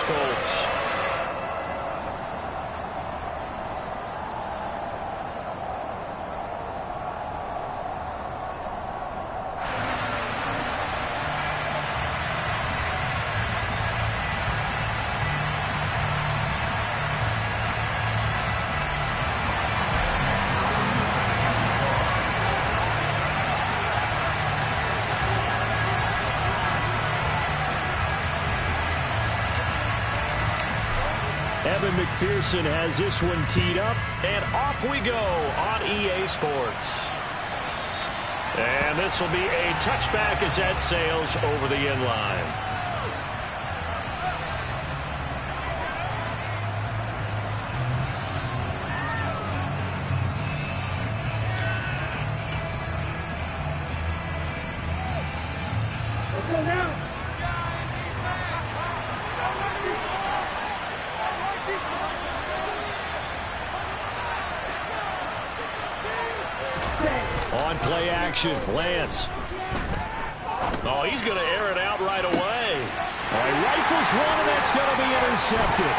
Indianapolis Colts. Evan McPherson has this one teed up, and off we go on EA Sports. And this will be a touchback as that sails over the end line. On play action, Lance. Oh, he's going to air it out right away. Oh, he rifles one, and that's going to be intercepted.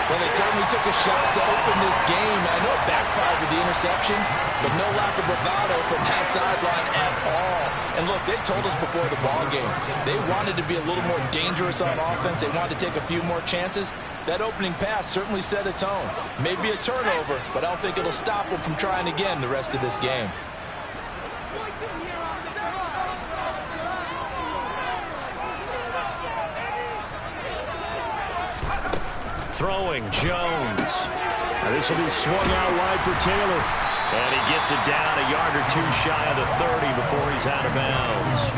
Well, they certainly took a shot to open this game. I know it backfired with the interception, but no lack of bravado from that sideline at all. And look, they told us before the ball game, they wanted to be a little more dangerous on offense. They wanted to take a few more chances. That opening pass certainly set a tone. Maybe a turnover, but I don't think it'll stop them from trying again the rest of this game. Throwing, Jones. Now this will be swung out wide for Taylor. And he gets it down a yard or two shy of the 30 before he's out of bounds.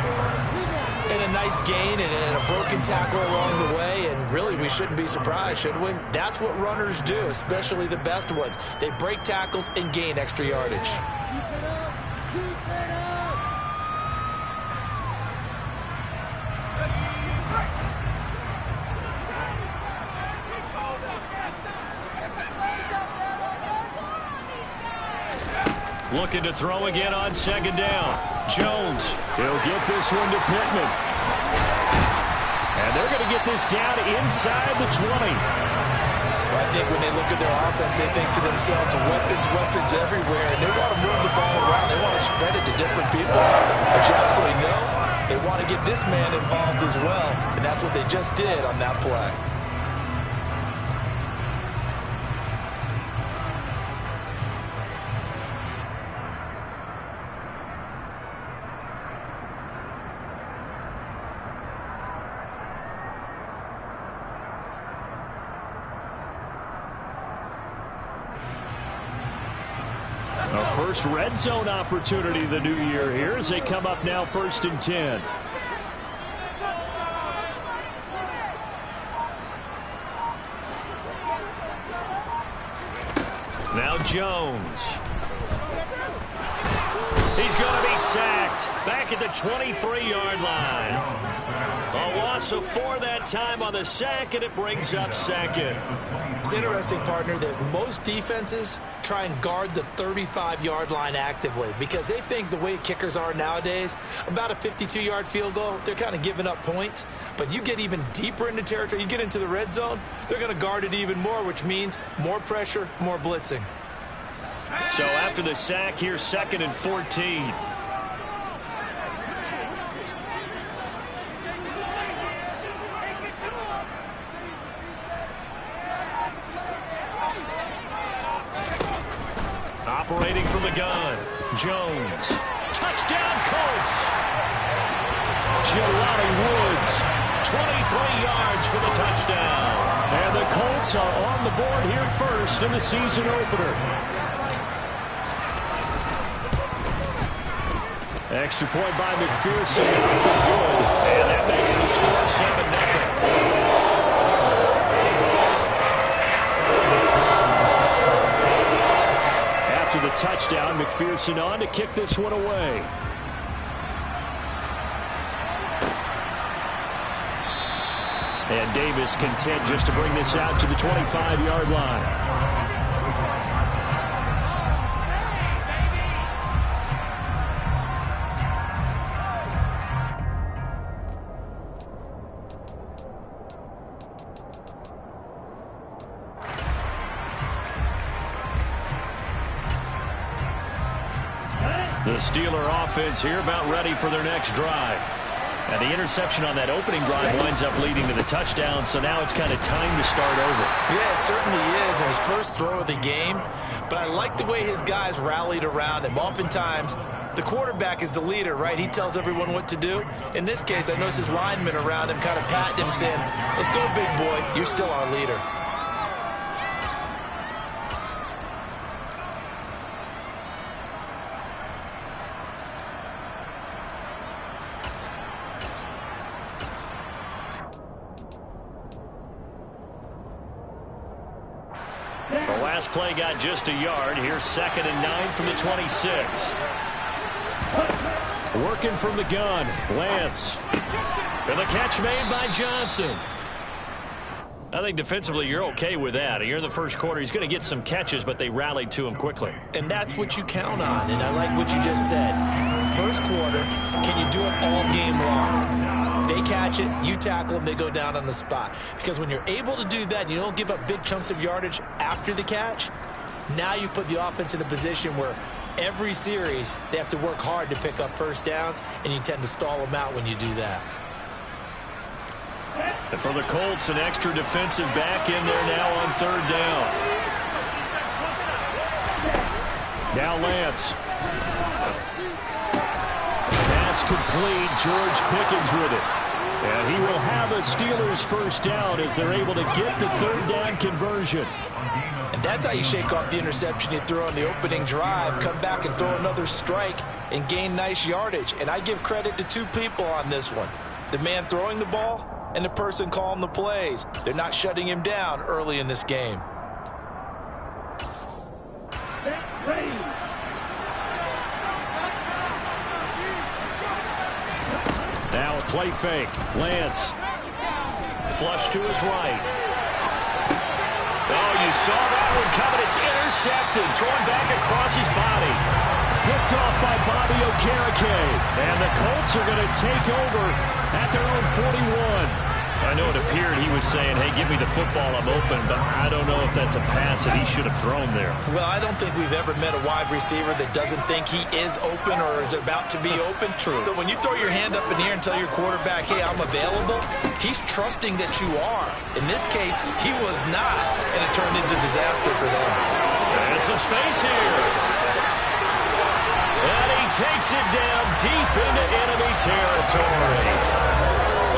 And a nice gain and a broken tackle along the way. And really, we shouldn't be surprised, should we? That's what runners do, especially the best ones. They break tackles and gain extra yardage. Keep it up. Keep it up. Looking to throw again on second down. Jones. He'll get this one to Pittman. And they're going to get this down inside the 20. Well, I think when they look at their offense, they think to themselves, weapons everywhere. And they want to move the ball around. They want to spread it to different people. But you absolutely know they want to get this man involved as well. And that's what they just did on that play. A first red zone opportunity the new year here as they come up now 1st and 10. Now Jones. He's going to be sacked back at the 23-yard line. A loss of 4 that time on the sack, and it brings up second. It's interesting, partner, that most defenses try and guard the 35-yard line actively because they think the way kickers are nowadays, about a 52-yard field goal, they're kind of giving up points. But you get even deeper into territory, you get into the red zone, they're going to guard it even more, which means more pressure, more blitzing. So after the sack, here's 2nd and 14. Operating from the gun, Jones. Touchdown, Colts! Jelani Woods, 23 yards for the touchdown. And the Colts are on the board here first in the season opener. Extra point by McPherson. Good. And that makes the score 7-0. After the touchdown, McPherson on to kick this one away. And Davis content just to bring this out to the 25-yard line. The Steeler offense here about ready for their next drive. And the interception on that opening drive winds up leading to the touchdown, so now it's kind of time to start over. Yeah, it certainly is, and his first throw of the game. But I like the way his guys rallied around him. Oftentimes, the quarterback is the leader, right? He tells everyone what to do. In this case, I noticed his linemen around him kind of patting him, saying, "Let's go, big boy. You're still our leader." The last play got just a yard. Here's 2nd and 9 from the 26. Working from the gun, Lance. And the catch made by Johnson. I think defensively you're okay with that. Here in the first quarter, he's going to get some catches, but they rallied to him quickly. And that's what you count on, and I like what you just said. First quarter, can you do it all game long? They catch it, you tackle them, they go down on the spot. Because when you're able to do that, and you don't give up big chunks of yardage after the catch, now you put the offense in a position where every series they have to work hard to pick up first downs, and you tend to stall them out when you do that. And for the Colts, an extra defensive back in there now on 3rd down. Now Lance. Pass complete. George Pickens with it. And he will have a Steelers first down as they're able to get the 3rd down conversion. And that's how you shake off the interception you threw on the opening drive, come back and throw another strike and gain nice yardage. And I give credit to two people on this one. The man throwing the ball and the person calling the plays. They're not shutting him down early in this game. Now a play fake. Lance. Flush to his right. Oh, you saw that one coming. It's intercepted. Thrown back across his body. Picked off by Bobby Okereke. And the Colts are going to take over at their own 41. I know it appeared he was saying, hey, give me the football, I'm open, but I don't know if that's a pass that he should have thrown there. Well, I don't think we've ever met a wide receiver that doesn't think he is open or is about to be open. True. So when you throw your hand up in the air and tell your quarterback, hey, I'm available, he's trusting that you are. In this case, he was not, and it turned into disaster for them. And some space here. And he takes it down deep into enemy territory.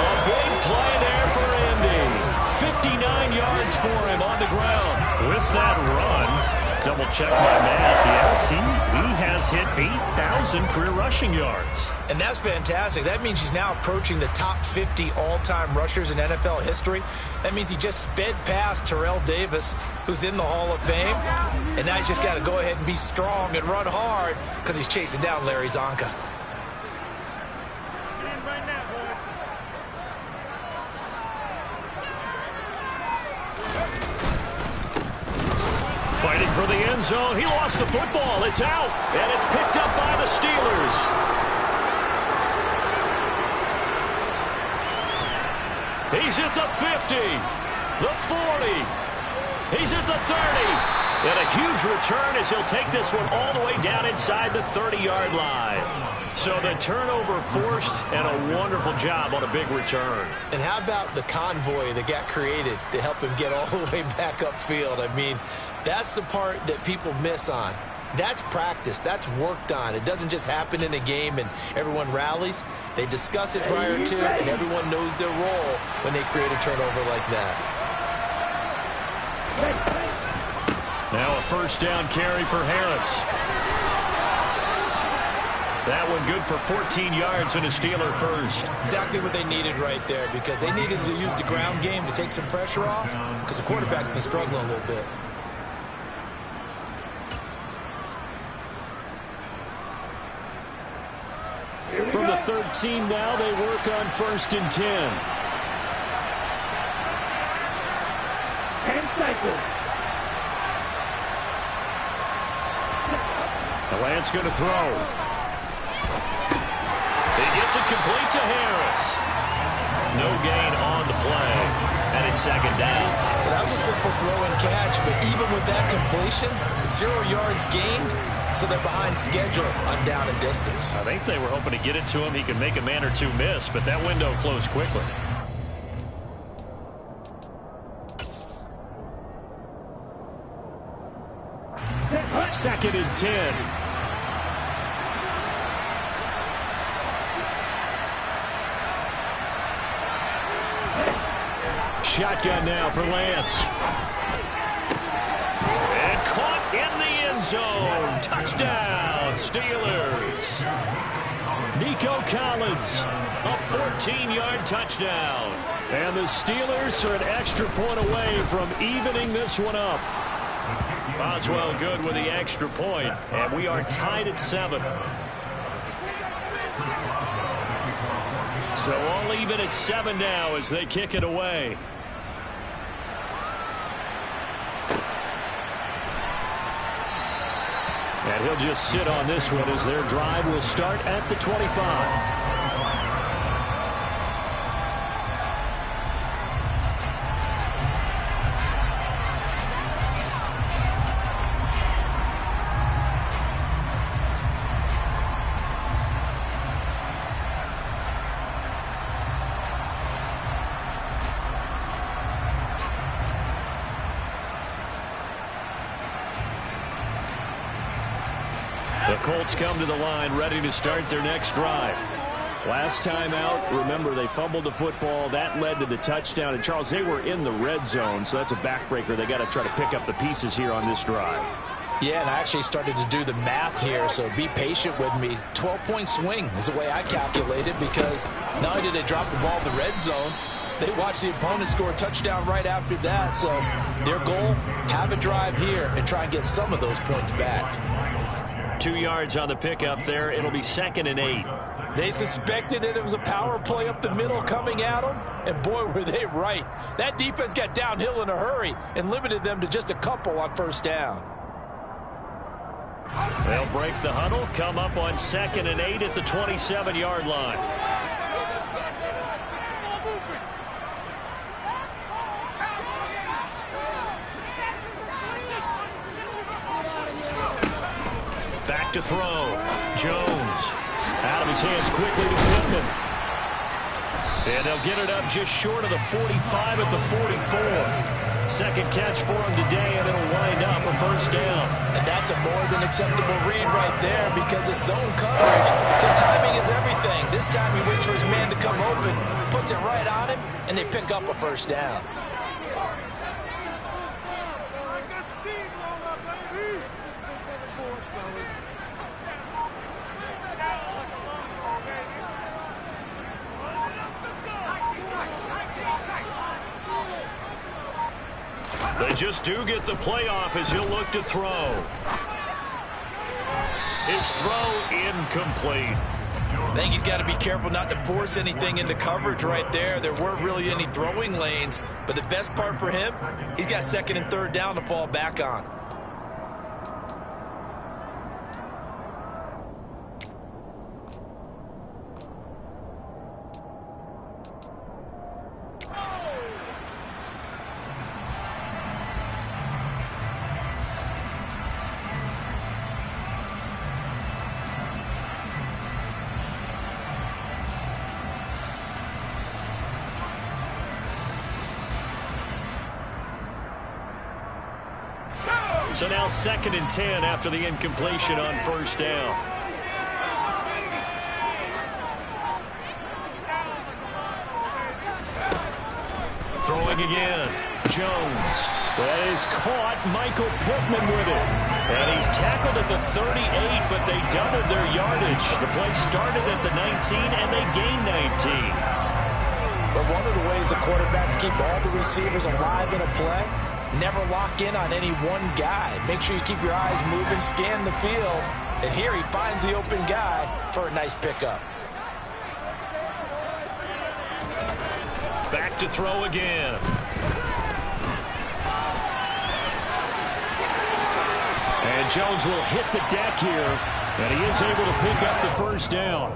A big play there for Indy. 59 yards for him on the ground. With that run, double check my math. Yes, he has hit 8,000 career rushing yards. And that's fantastic. That means he's now approaching the top 50 all-time rushers in NFL history. That means he just sped past Terrell Davis, who's in the Hall of Fame. And now he's just got to go ahead and be strong and run hard because he's chasing down Larry Zonka. Fighting for the end zone. He lost the football. It's out. And it's picked up by the Steelers. He's at the 50. The 40. He's at the 30. And a huge return as he'll take this one all the way down inside the 30-yard line. So the turnover forced and a wonderful job on a big return. And how about the convoy that got created to help him get all the way back upfield? I mean, that's the part that people miss on. That's practice. That's worked on. It doesn't just happen in a game and everyone rallies. They discuss it prior to, and everyone knows their role when they create a turnover like that. Now a first down carry for Harris. That one good for 14 yards and a Steeler first. Exactly what they needed right there, because they needed to use the ground game to take some pressure off, because the quarterback's been struggling a little bit. From the 13 now, they work on 1st and 10. 10 seconds. The Lance going to throw. He gets it complete to Harris. No gain on the play. tied at second down. That was a simple throw and catch, but even with that completion, 0 yards gained, so they're behind schedule on down and distance. I think they were hoping to get it to him. He could make a man or two miss, but that window closed quickly. Second and 10. Shotgun now for Lance. And caught in the end zone. Touchdown, Steelers. Nico Collins, a 14-yard touchdown. And the Steelers are an extra point away from evening this one up. Boswell good with the extra point, and we are tied at 7. So all even at 7 now as they kick it away. And he'll just sit on this one as their drive will start at the 25. The Colts come to the line ready to start their next drive. Last time out, remember, they fumbled the football. That led to the touchdown. And, Charles, they were in the red zone, so that's a backbreaker. They got to try to pick up the pieces here on this drive. Yeah, and I actually started to do the math here, so be patient with me. 12-point swing is the way I calculated, because not only did they drop the ball in the red zone, they watched the opponent score a touchdown right after that. So their goal, have a drive here and try and get some of those points back. 2 yards on the pickup there. It'll be 2nd and 8. They suspected it was a power play up the middle coming at them, and boy, were they right. That defense got downhill in a hurry and limited them to just a couple on first down. They'll break the huddle, come up on 2nd and 8 at the 27-yard line. Back to throw. Jones out of his hands quickly to Pittman. And they'll get it up just short of the 45 at the 44. Second catch for him today, and it'll wind up a first down. And that's a more than acceptable read right there, because it's zone coverage. So timing is everything. This time he waits for his man to come open, puts it right on him, and they pick up a first down. They just do get the playoff as he'll look to throw. His throw incomplete. I think he's got to be careful not to force anything into coverage right there. There weren't really any throwing lanes, but the best part for him, he's got 2nd and 3rd down to fall back on. So now 2nd and 10 after the incompletion on first down. Throwing again. Jones. That is caught. Michael Pittman with it. And he's tackled at the 38, but they doubled their yardage. The play started at the 19, and they gained 19. But one of the ways the quarterbacks keep all the receivers alive in a play, never lock in on any one guy. Make sure you keep your eyes moving, scan the field. And here he finds the open guy for a nice pickup. Back to throw again. And Jones will hit the deck here. And he is able to pick up the first down.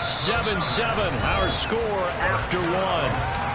7-7, our score after one.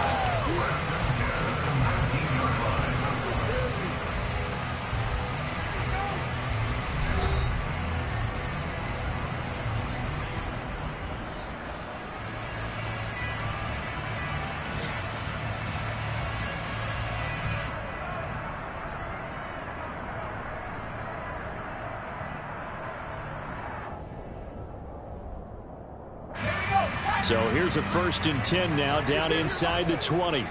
So here's a 1st and 10 now, down inside the 20.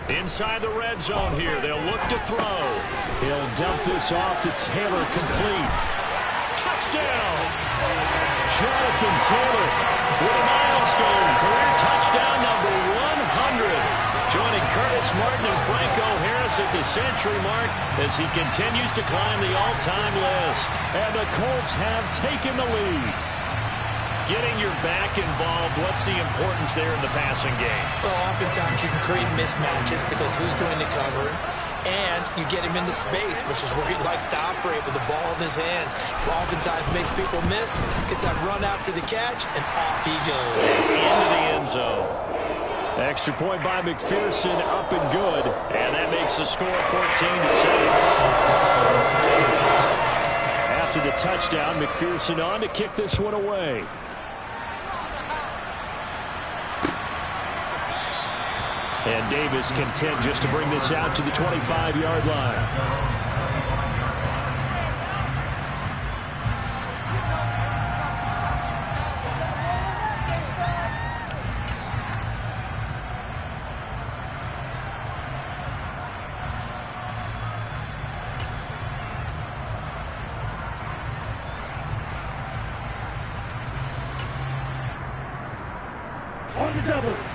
Inside the red zone here, they'll look to throw. He'll dump this off to Taylor, complete. Touchdown! Jonathan Taylor with a milestone, career touchdown number 100. Joining Curtis Martin and Franco Harris at the century mark as he continues to climb the all-time list. And the Colts have taken the lead. Getting your back involved, what's the importance there in the passing game? Well, oftentimes you can create mismatches because who's going to cover him? And you get him into space, which is where he likes to operate with the ball in his hands. Oftentimes makes people miss, gets that run after the catch, and off he goes. Into the end zone. Extra point by McPherson, up and good. And that makes the score 14-7. After the touchdown, McPherson on to kick this one away. And Davis content just to bring this out to the 25-yard line.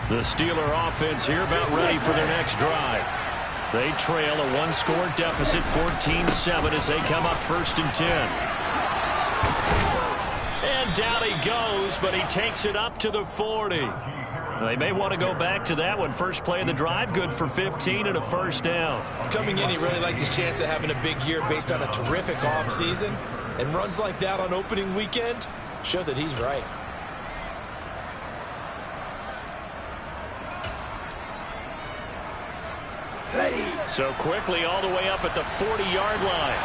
The Steeler offense here about ready for their next drive. They trail a one-score deficit, 14-7, as they come up 1st and 10. And down he goes, but he takes it up to the 40. They may want to go back to that one. First play of the drive, good for 15 and a 1st down. Coming in, he really liked his chance of having a big year based on a terrific offseason. And runs like that on opening weekend show that he's right. So quickly all the way up at the 40-yard line.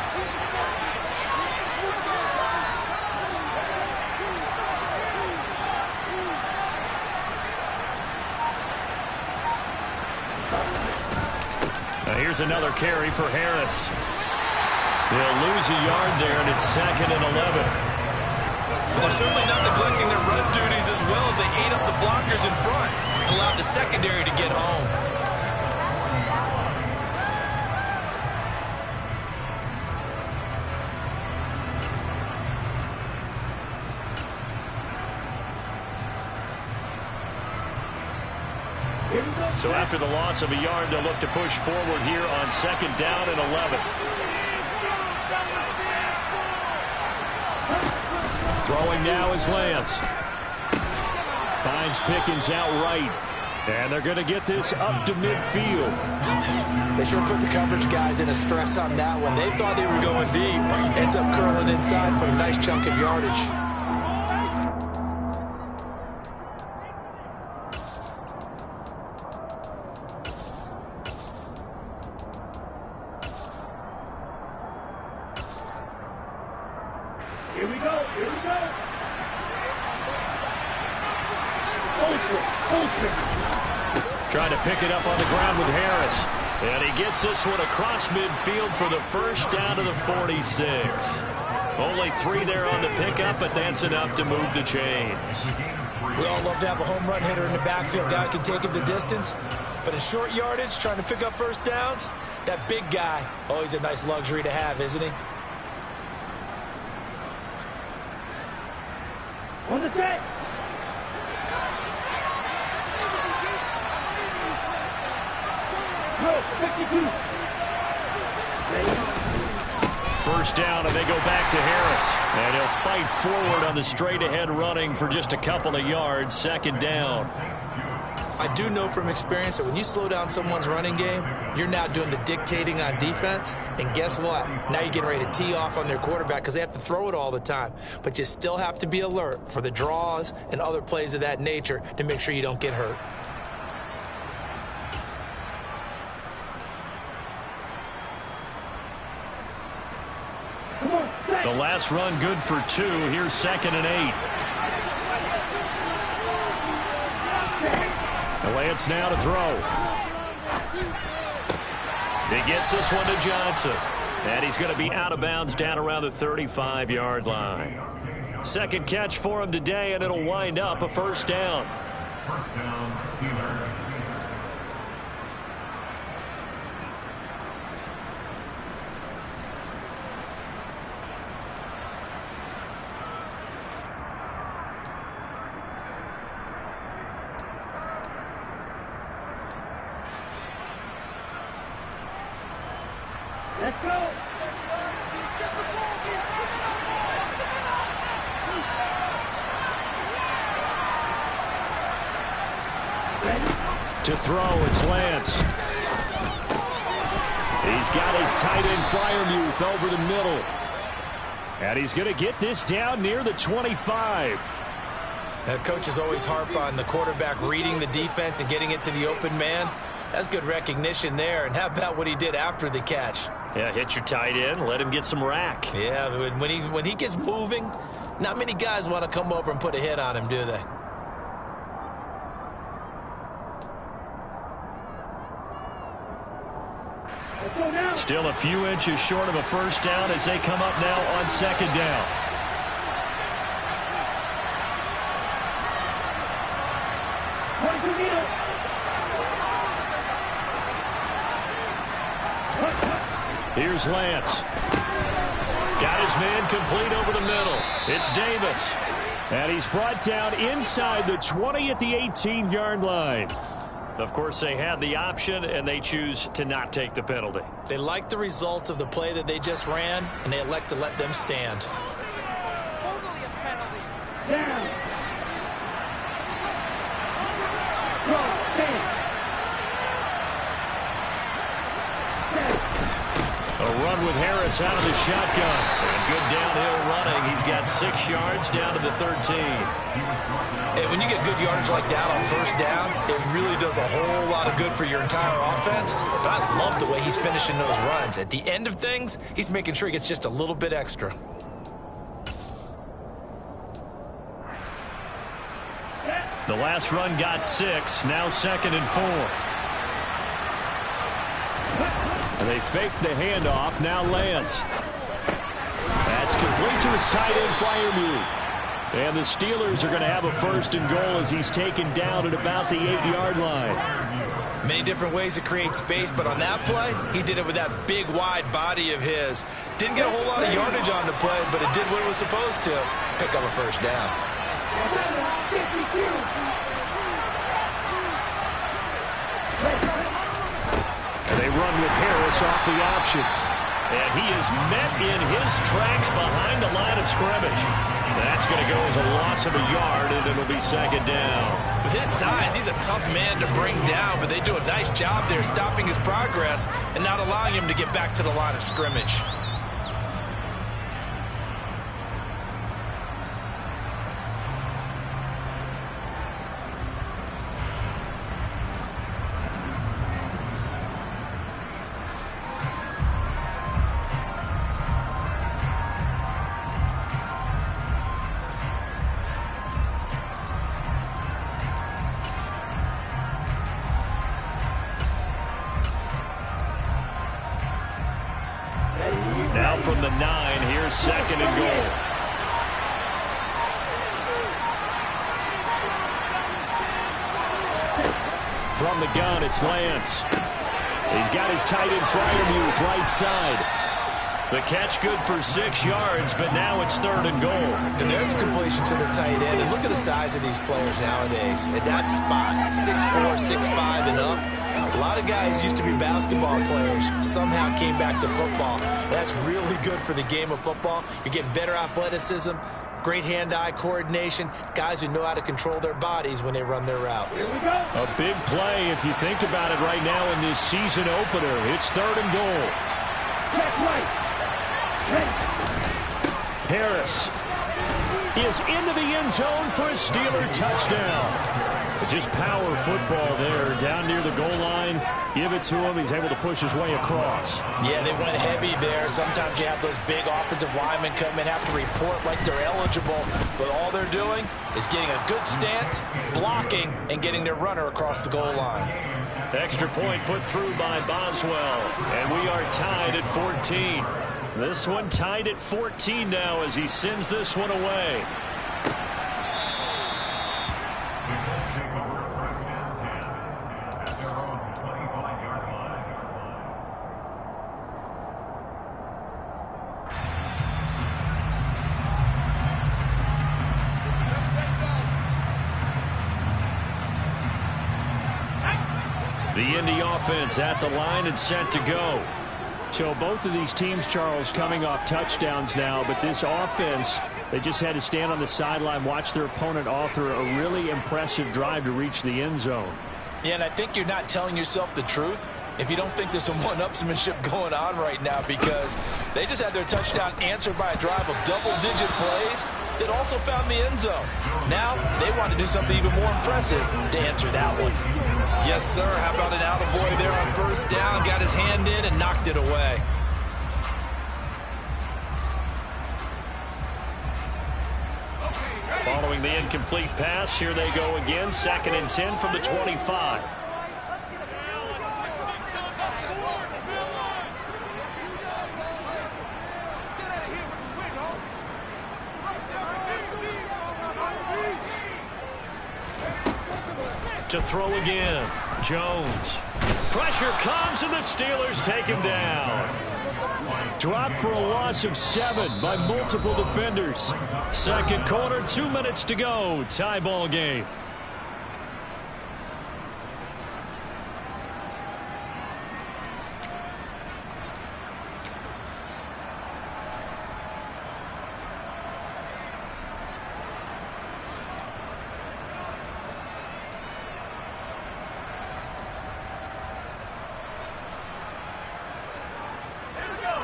Now here's another carry for Harris. They'll lose a yard there, and it's 2nd and 11. But they're certainly not neglecting their run duties as well as they ate up the blockers in front and allowed the secondary to get home. So after the loss of a yard, they'll look to push forward here on 2nd down and 11. Throwing now is Lance. Finds Pickens out right. And they're going to get this up to midfield. They sure put the coverage guys in a stress on that one. They thought they were going deep. Ends up curling inside for a nice chunk of yardage. Here we go. Here we go. Trying to pick it up on the ground with Harris. And he gets this one across midfield for the 1st down to the 46. Only 3 there on the pickup, but that's enough to move the chains. We all love to have a home run hitter in the backfield. Guy can take it the distance. But in short yardage, trying to pick up 1st downs, that big guy, always a nice luxury to have, isn't he? On the set. first down, and they go back to Harris. And he'll fight forward on the straight-ahead running for just a couple of yards, second down. I do know from experience that when you slow down someone's running game, you're now doing the dictating on defense. And guess what? Now you're getting ready to tee off on their quarterback because they have to throw it all the time. But you still have to be alert for the draws and other plays of that nature to make sure you don't get hurt. The last run good for 2. Here's 2nd and 8. Lance now to throw. He gets this one to Johnson. And he's going to be out of bounds down around the 35-yard line. Second catch for him today, and it'll wind up a first down. First down, Steelers. Let's go. To throw, it's Lance. He's got his tight end Freiermuth over the middle. And he's going to get this down near the 25. Coaches always harp on the quarterback reading the defense and getting it to the open man. That's good recognition there. And how about what he did after the catch? Yeah, hit your tight end, let him get some rack. Yeah, when he gets moving, not many guys want to come over and put a hit on him, do they? Still a few inches short of a first down as they come up now on second down. Here's Lance. Got his man complete over the middle. It's Davis. And he's brought down inside the 20 at the 18-yard line. Of course, they had the option, and they choose to not take the penalty. They like the results of the play that they just ran, and they elect to let them stand. Totally a penalty. Down. A run with Harris out of the shotgun. And good downhill running. He's got 6 yards down to the 13. And when you get good yardage like that on first down, it really does a whole lot of good for your entire offense. But I love the way he's finishing those runs. At the end of things, he's making sure he gets just a little bit extra. The last run got 6. Now 2nd and 4. And they fake the handoff. Now Lance. That's complete to his tight end, Freiermuth. And the Steelers are going to have a 1st and goal as he's taken down at about the 8-yard line. Many different ways to create space, but on that play, he did it with that big, wide body of his. Didn't get a whole lot of yardage on the play, but it did what it was supposed to. Pick up a first down. And they run with Harris off the option. And he is met in his tracks behind the line of scrimmage. That's going to go as a loss of a yard, and it'll be 2nd down. With his size, he's a tough man to bring down, but they do a nice job there stopping his progress and not allowing him to get back to the line of scrimmage. Now from the 9, here's 2nd and goal. From the gun, it's Lance. He's got his tight end Freiermuth right side. The catch good for 6 yards, but now it's 3rd and goal. And there's a completion to the tight end. And look at the size of these players nowadays. At that spot, 6'4", 6'5", and up. A lot of guys used to be basketball players, somehow came back to football. That's really good for the game of football. You're getting better athleticism, great hand-eye coordination, guys who know how to control their bodies when they run their routes. A big play if you think about it right now in this season opener. It's 3rd and goal. Harris is into the end zone for a Steeler touchdown. Just power football there down near the goal line. Give it to him. He's able to push his way across. Yeah, they went heavy there. Sometimes you have those big offensive linemen come in, have to report like they're eligible. But all they're doing is getting a good stance, blocking, and getting their runner across the goal line. Extra point put through by Boswell. And we are tied at 14. This one tied at 14 now as he sends this one away. The Indy offense at the line and set to go. So both of these teams, Charles, coming off touchdowns now, but this offense, they just had to stand on the sideline, watch their opponent author a really impressive drive to reach the end zone. Yeah, and I think you're not telling yourself the truth if you don't think there's some one-upsmanship going on right now, because they just had their touchdown answered by a drive of double-digit plays that also found the end zone. Now they want to do something even more impressive to answer that one. Yes, sir. How about an attaboy there on 1st down? Got his hand in and knocked it away. Following the incomplete pass, here they go again. 2nd and 10 from the 25. To throw again. Jones. Pressure comes and the Steelers take him down. Dropped for a loss of 7 by multiple defenders. 2nd quarter, 2 minutes to go. Tie ball game.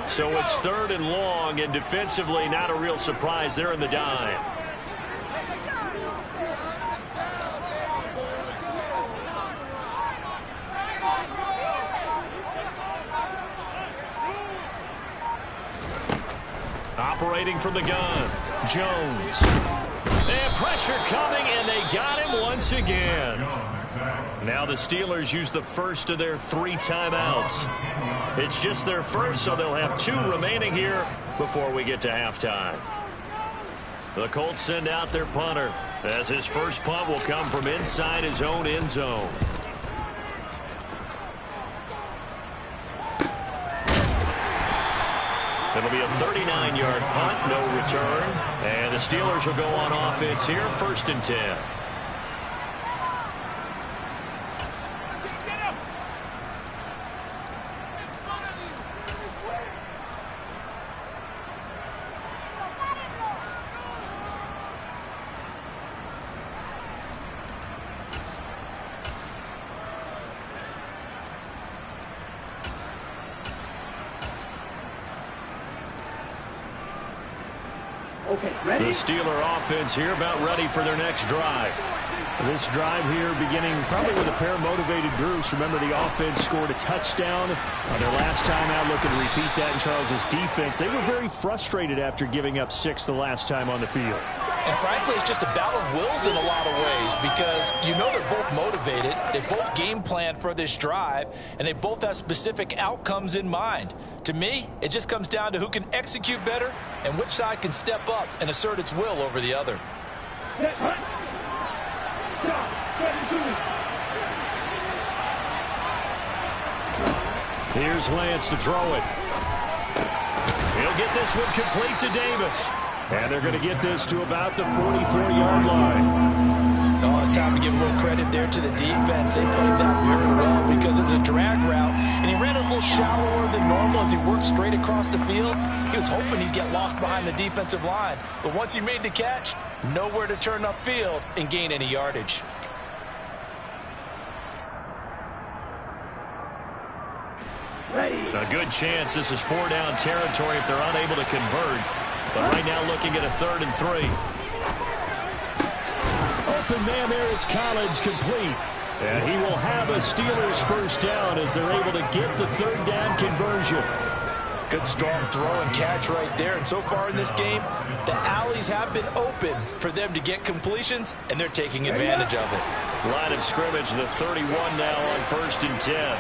So it's 3rd and long, and defensively not a real surprise there in the dime. Operating from the gun, Jones. And pressure coming, and they got him once again. Now the Steelers use the first of their 3 timeouts. It's just their first, so they'll have 2 remaining here before we get to halftime. The Colts send out their punter, as his first punt will come from inside his own end zone. It'll be a 39-yard punt, no return. And the Steelers will go on offense here, 1st and 10. The Steeler offense here about ready for their next drive. This drive here beginning probably with a pair of motivated groups. Remember, the offense scored a touchdown on their last time out. Looking to repeat that in Charles's defense. They were very frustrated after giving up 6 the last time on the field. And frankly, it's just a battle of wills in a lot of ways, because you know they're both motivated. They both game plan for this drive, and they both have specific outcomes in mind. To me, it just comes down to who can execute better and which side can step up and assert its will over the other. Here's Lance to throw it. He'll get this one complete to Davis. And they're going to get this to about the 44-yard line. Oh, it's time to give a little credit there to the defense. They played that very well because it was a drag route, and he ran it a little shallower than normal as he worked straight across the field. He was hoping he'd get lost behind the defensive line, but once he made the catch, nowhere to turn upfield and gain any yardage. A good chance this is 4-down territory if they're unable to convert. But right now looking at a 3rd and 3. Open man there is Collins, complete. And he will have a Steelers first down as they're able to get the 3rd down conversion. Good strong throw and catch right there. And so far in this game, the alleys have been open for them to get completions, and they're taking advantage of it. Line of scrimmage, the 31 now on 1st and 10.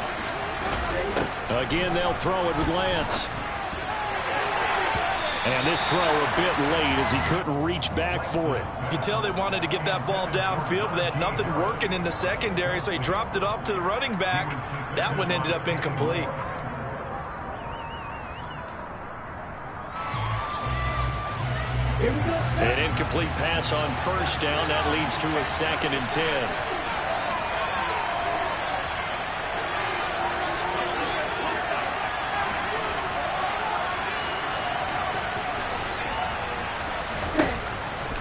Again, they'll throw it with Lance. And this throw a bit late as he couldn't reach back for it. You can tell they wanted to get that ball downfield, but they had nothing working in the secondary, so he dropped it off to the running back. That one ended up incomplete. An incomplete pass on 1st down. That leads to a 2nd and 10.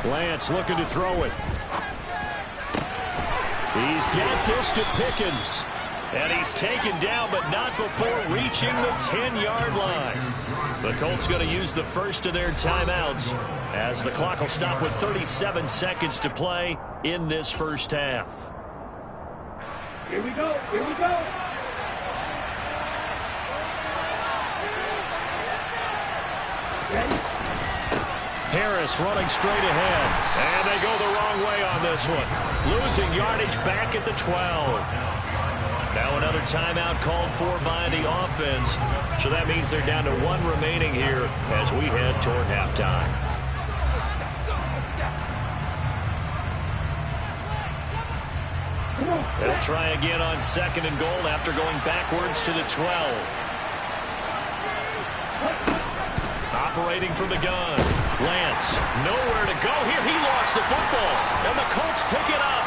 Lance looking to throw it. He's got this to Pickens. And he's taken down, but not before reaching the 10-yard line. The Colts going to use the first of their timeouts as the clock will stop with 37 seconds to play in this first half. Here we go. Here we go. Harris running straight ahead. And they go the wrong way on this one. Losing yardage back at the 12. Now another timeout called for by the offense. So that means they're down to 1 remaining here as we head toward halftime. They'll try again on 2nd and goal after going backwards to the 12. Operating from the gun. Lance, nowhere to go here. He lost the football, and the Colts pick it up.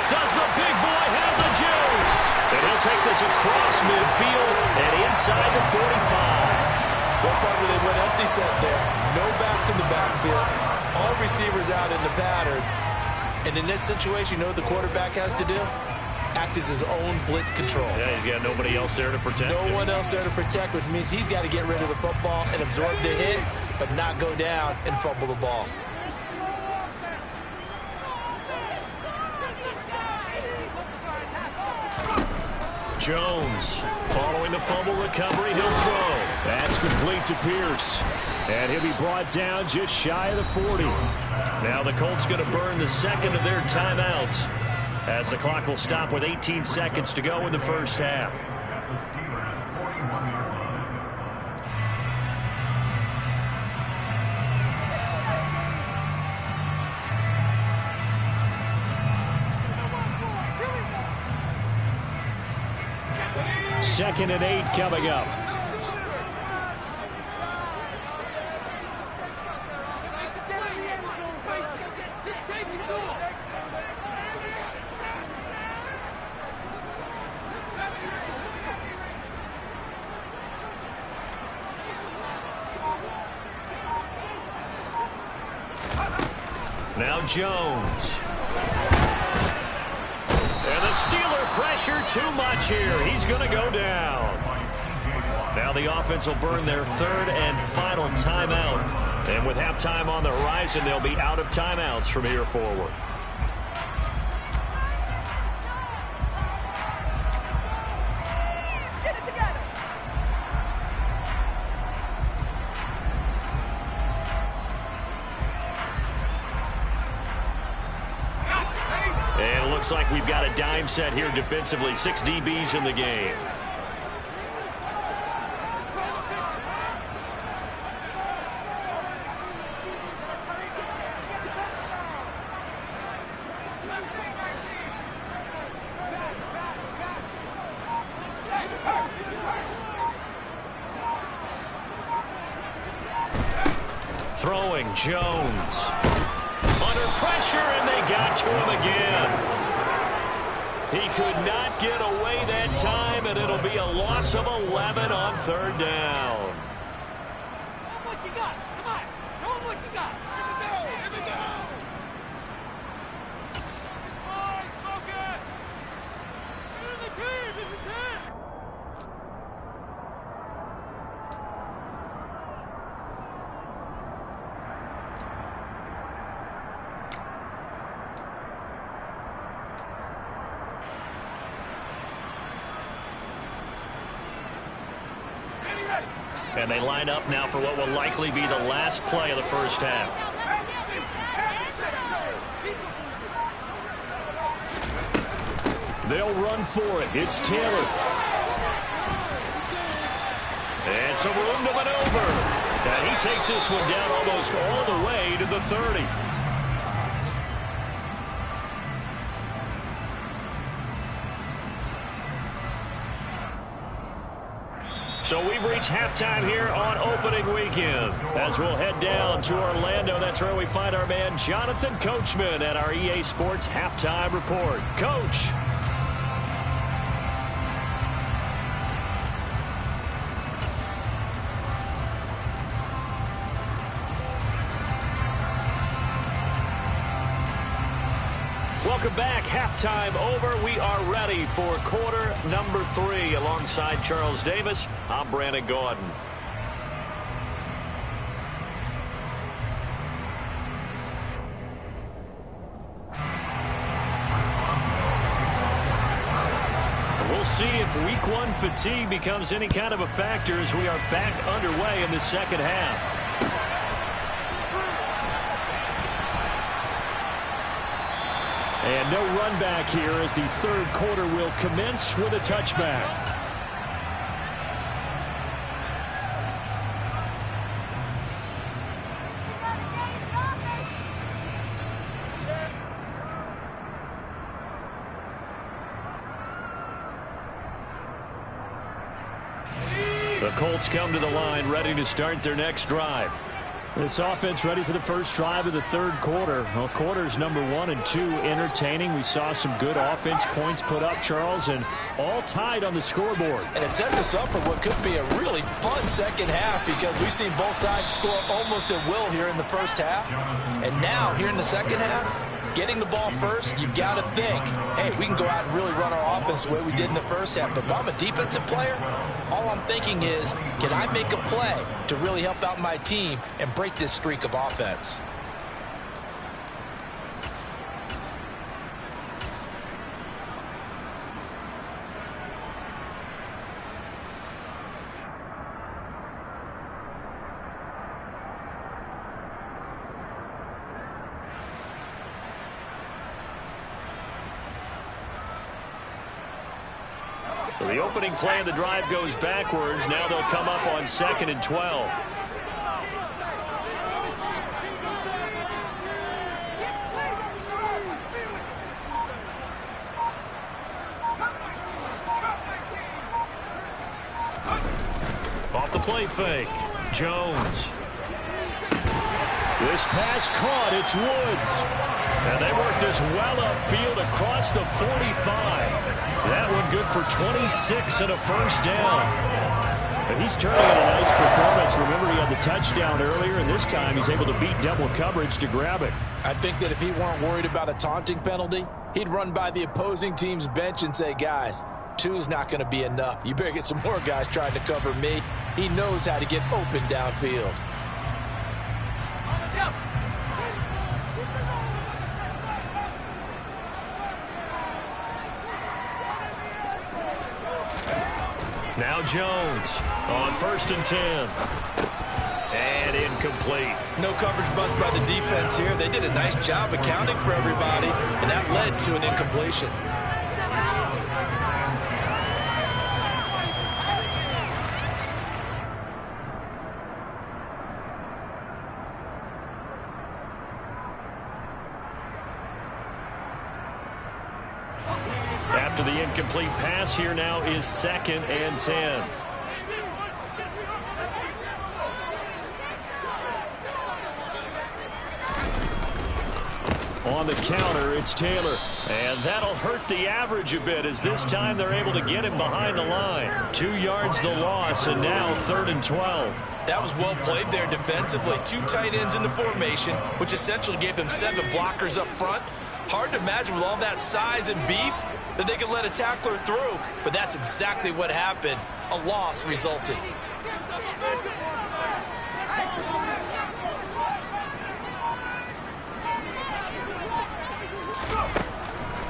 Does the big boy have the juice? And he'll take this across midfield and inside the 45. What part where they went empty set there? No backs in the backfield. All receivers out in the pattern. And in this situation, you know what the quarterback has to do? Act as his own blitz control. Yeah, he's got nobody else there to protect him. No one else there to protect, which means he's got to get rid of the football and absorb the hit, but not go down and fumble the ball. Jones following the fumble recovery, he'll throw. That's complete to Pierce. And he'll be brought down just shy of the 40. Now the Colts going to burn the 2nd of their timeouts as the clock will stop with 18 seconds to go in the first half. Second and 8 coming up. Now Jones. And the Steeler pressure too much here. He's going to go down. Now the offense will burn their 3rd and final timeout. And with halftime on the horizon, they'll be out of timeouts from here forward. And it looks like we've got a dime set here defensively. 6 DBs in the game. Throwing Jones. under pressure, and they got to him again. He could not get away that time, and it'll be a loss of 11 on third down. What you got? Come on. Show him what you got. Here we go. Here we go. Oh, smoking. Get in the cave. This is it. And they line up now for what will likely be the last play of the first half. They'll run for it. It's Taylor. And some room to maneuver. And he takes this one down almost all the way to the 30. So we've reached halftime here on opening weekend. As we'll head down to Orlando, that's where we find our man Jonathan Coachman at our EA Sports Halftime Report. Coach. Welcome back. Halftime over. We are ready for quarter number 3. Alongside Charles Davis, I'm Brandon Gaudin. We'll see if week 1 fatigue becomes any kind of a factor as we are back underway in the second half. And no run back here as the third quarter will commence with a touchback. The Colts come to the line ready to start their next drive. This offense ready for the first drive of the third quarter. Well, quarters number 1 and 2 entertaining. We saw some good offense points put up, Charles, and all tied on the scoreboard. And it sets us up for what could be a really fun second half because we've seen both sides score almost at will here in the first half. And now, here in the second half, getting the ball first, you've got to think, hey, we can go out and really run our offense the way we did in the first half. But if I'm a defensive player, all I'm thinking is, can I make a play to really help out my team and break this streak of offense? So the opening play of the drive goes backwards. Now they'll come up on 2nd and 12. Off the play fake. Jones. This pass caught. It's Woods. And they work this well upfield across the 45. That one good for 26 and a first down. And he's turning in a nice performance. Remember, he had the touchdown earlier, and this time he's able to beat double coverage to grab it. I think that if he weren't worried about a taunting penalty, he'd run by the opposing team's bench and say, guys, 2's not going to be enough. You better get some more guys trying to cover me. He knows how to get open downfield. Now Jones on 1st and 10. And incomplete. No coverage bust by the defense here. They did a nice job accounting for everybody, and that led to an incompletion. After the incomplete pass, here now is 2nd and 10. On the counter, it's Taylor. And that'll hurt the average a bit as this time they're able to get him behind the line. 2 yards the loss, and now 3rd and 12. That was well played there defensively. 2 tight ends in the formation, which essentially gave them 7 blockers up front. Hard to imagine with all that size and beef that they could let a tackler through, but that's exactly what happened. A loss resulted.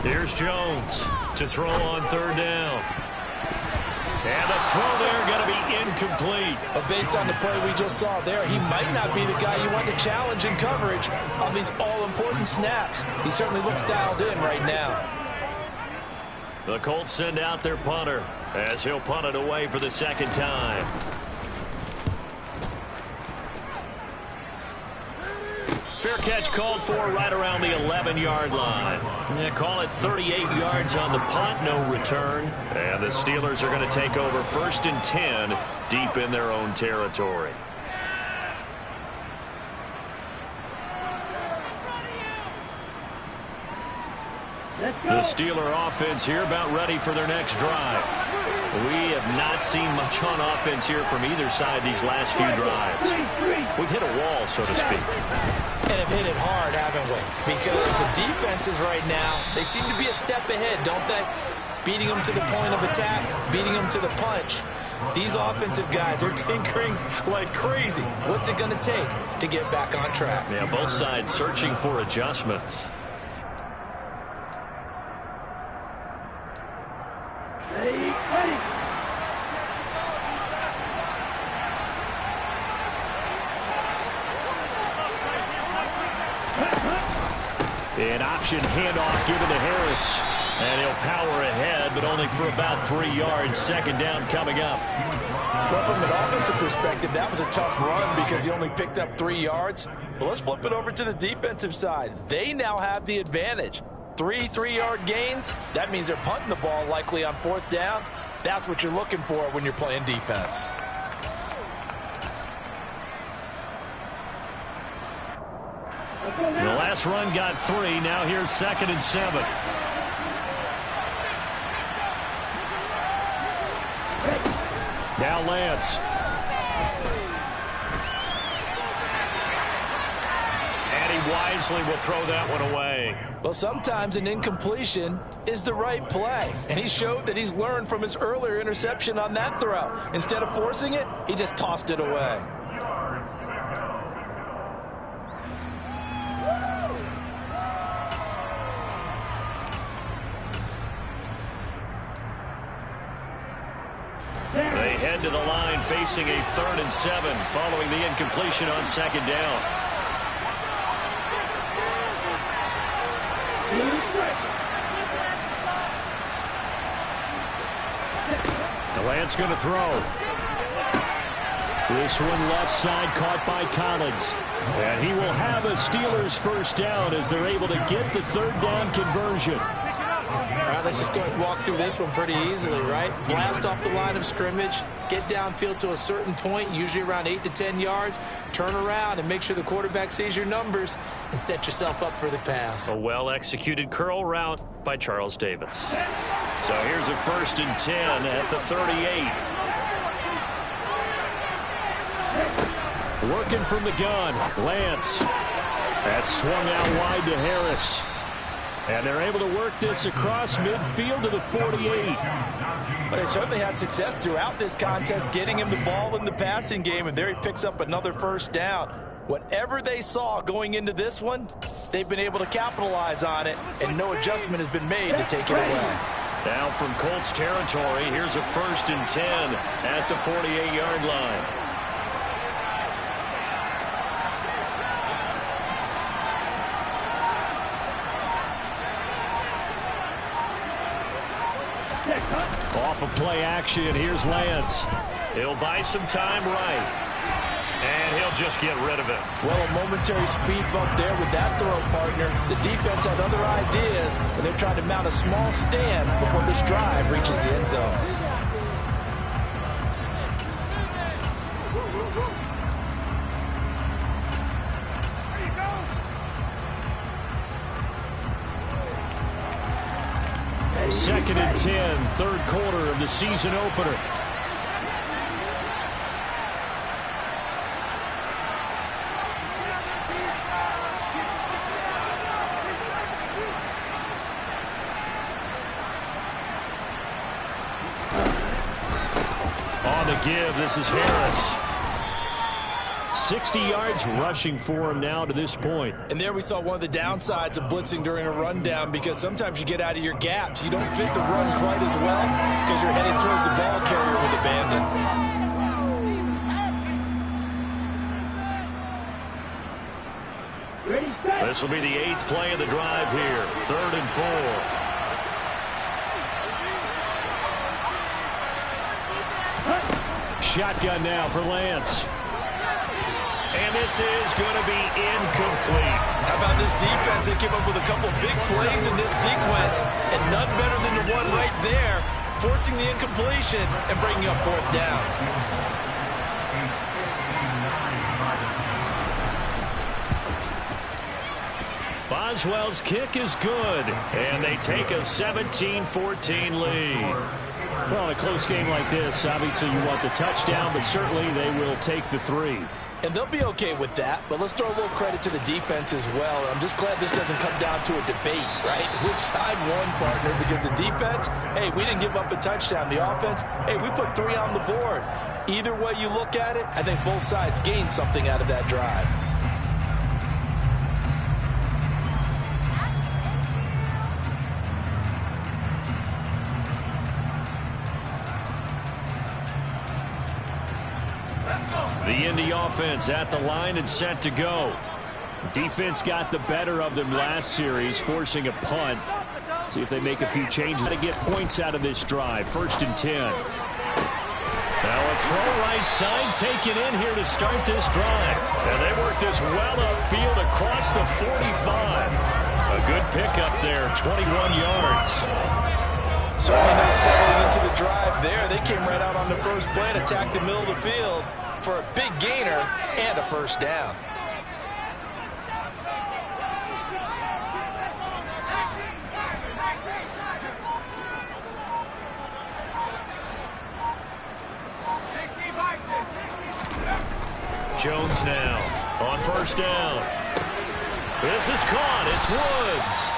Here's Jones to throw on 3rd down. And the throw there going to be incomplete. But based on the play we just saw there, he might not be the guy you want to challenge in coverage on these all-important snaps. He certainly looks dialed in right now. The Colts send out their punter as he'll punt it away for the 2nd time. Fair catch called for right around the 11-yard line. They call it 38 yards on the punt, no return. And the Steelers are going to take over 1st and 10 deep in their own territory. The Steeler offense here about ready for their next drive. We have not seen much on offense here from either side these last few drives. We've hit a wall, so to speak. And have hit it hard, haven't we? Because the defenses right now, they seem to be a step ahead, don't they? Beating them to the point of attack, beating them to the punch. These offensive guys are tinkering like crazy. What's it going to take to get back on track? Yeah, both sides searching for adjustments. An option handoff given to Harris. And he'll power ahead, but only for about 3 yards. 2nd down coming up. Well, from an offensive perspective, that was a tough run because he only picked up 3 yards. But let's flip it over to the defensive side. They now have the advantage. 3 3-yard gains. That means they're punting the ball likely on 4th down. That's what you're looking for when you're playing defense. The last run got 3. Now here's 2nd and 7. Now Lance. And he wisely will throw that one away. Well, sometimes an incompletion is the right play. And he showed that he's learned from his earlier interception on that throw. Instead of forcing it, he just tossed it away. They head to the line facing a 3rd and 7 following the incompletion on 2nd down. Lance going to throw. This one left side caught by Collins. And he will have a Steelers 1st down as they're able to get the 3rd down conversion. All right, let's just go ahead and walk through this one pretty easily, right? Blast off the line of scrimmage, get downfield to a certain point, usually around 8 to 10 yards, turn around and make sure the quarterback sees your numbers and set yourself up for the pass. A well-executed curl route by Charles Davis. So here's a 1st and 10 at the 38. Working from the gun, Lance. That's swung out wide to Harris. And they're able to work this across midfield to the 48. But they certainly had success throughout this contest, getting him the ball in the passing game, and there he picks up another 1st down. Whatever they saw going into this one, they've been able to capitalize on it, and no adjustment has been made to take it away. Now from Colts territory, here's a 1st and 10 at the 48-yard line. Off of play action, here's Lance. He'll buy some time right. And he'll just get rid of it. Well, a momentary speed bump there with that throw, partner. The defense had other ideas, but they're trying to mount a small stand before this drive reaches the end zone. 2nd and 10, third quarter of the season opener. On the give, this is Harris. 60 yards rushing for him now to this point. And there we saw one of the downsides of blitzing during a rundown, because sometimes you get out of your gaps. You don't fit the run quite as well because you're headed towards the ball carrier with abandon. This will be the 8th play of the drive here. 3rd and 4. Shotgun now for Lance. And this is going to be incomplete. How about this defense? They came up with a couple big plays in this sequence, and none better than the one right there, forcing the incompletion and bringing up 4th down. Boswell's kick is good, and they take a 17-14 lead. Well, in a close game like this, obviously you want the touchdown, but certainly they will take the 3. And they'll be okay with that, but let's throw a little credit to the defense as well. I'm just glad this doesn't come down to a debate, right? Which side won, partner? Because the defense, hey, we didn't give up a touchdown. The offense, hey, we put 3 on the board. Either way you look at it, I think both sides gained something out of that drive. The Indy offense at the line and set to go. Defense got the better of them last series, forcing a punt. See if they make a few changes to get points out of this drive. 1st and 10. Now a throw right side taken in here to start this drive. And they work this well upfield across the 45. A good pickup there, 21 yards. Certainly not settling into the drive there. They came right out on the first play and attacked the middle of the field for a big gainer and a 1st down. Jones now on 1st down. This is caught. It's Woods.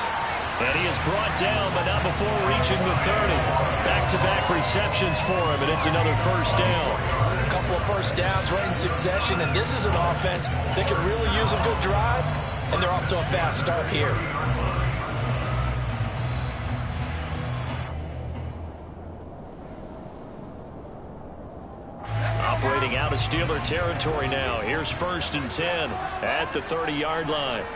And he is brought down, but not before reaching the 30. Back-to-back receptions for him, and it's another 1st down. A couple of 1st downs right in succession, and this is an offense that could really use a good drive, and they're off to a fast start here. Operating out of Steeler territory now. Here's 1st and 10 at the 30-yard line.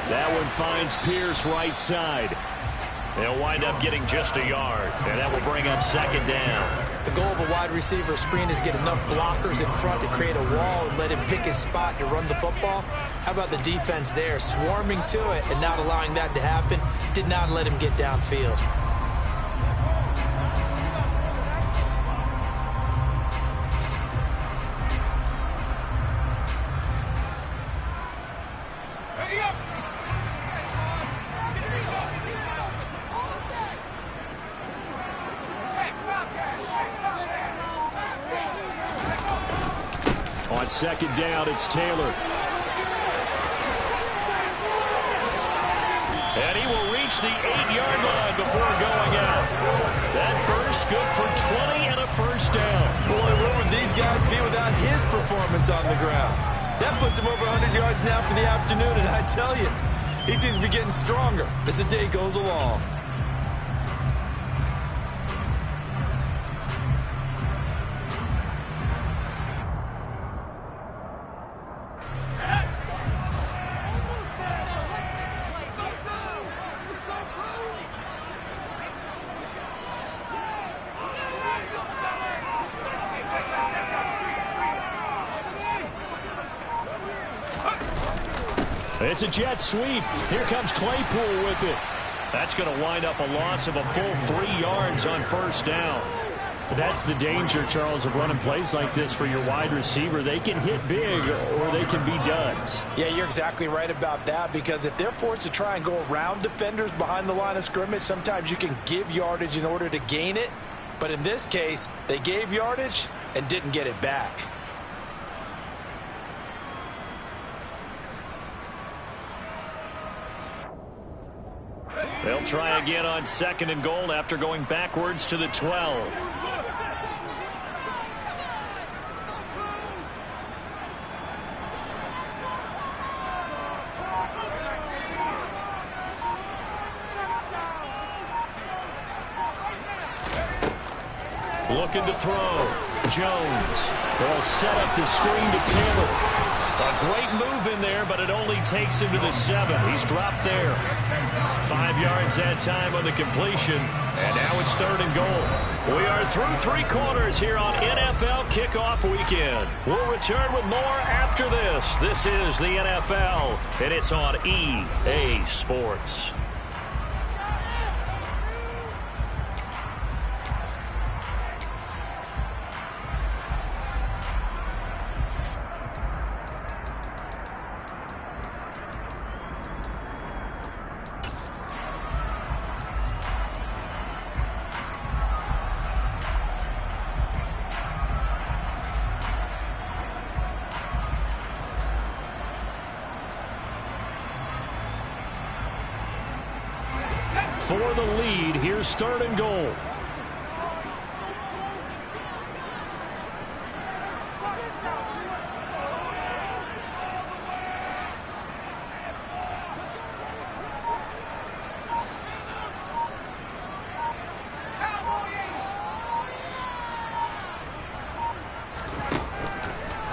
That one finds Pierce right side. They'll wind up getting just a yard, and that will bring up 2nd down. The goal of a wide receiver screen is get enough blockers in front to create a wall and let him pick his spot to run the football. How about the defense there, swarming to it and not allowing that to happen? Did not let him get downfield. On 2nd down, it's Taylor. And he will reach the 8-yard line before going out. That burst good for 20 and a 1st down. Boy, where would these guys be without his performance on the ground? That puts him over 100 yards now for the afternoon, and I tell you, he seems to be getting stronger as the day goes along. It's a jet sweep. Here comes Claypool with it. That's going to wind up a loss of a full 3 yards on 1st down. That's the danger, Charles, of running plays like this for your wide receiver. They can hit big or they can be duds. Yeah, you're exactly right about that, because if they're forced to try and go around defenders behind the line of scrimmage, sometimes you can give yardage in order to gain it. But in this case, they gave yardage and didn't get it back. They'll try again on 2nd and goal after going backwards to the 12. Looking to throw. Jones. They'll set up the screen to Taylor. A great move in there, but it only takes him to the 7. He's dropped there. 5 yards that time on the completion, and now it's 3rd and goal. We are through 3 quarters here on NFL Kickoff Weekend. We'll return with more after this. This is the NFL, and it's on EA Sports. For the lead, here's 3rd and goal.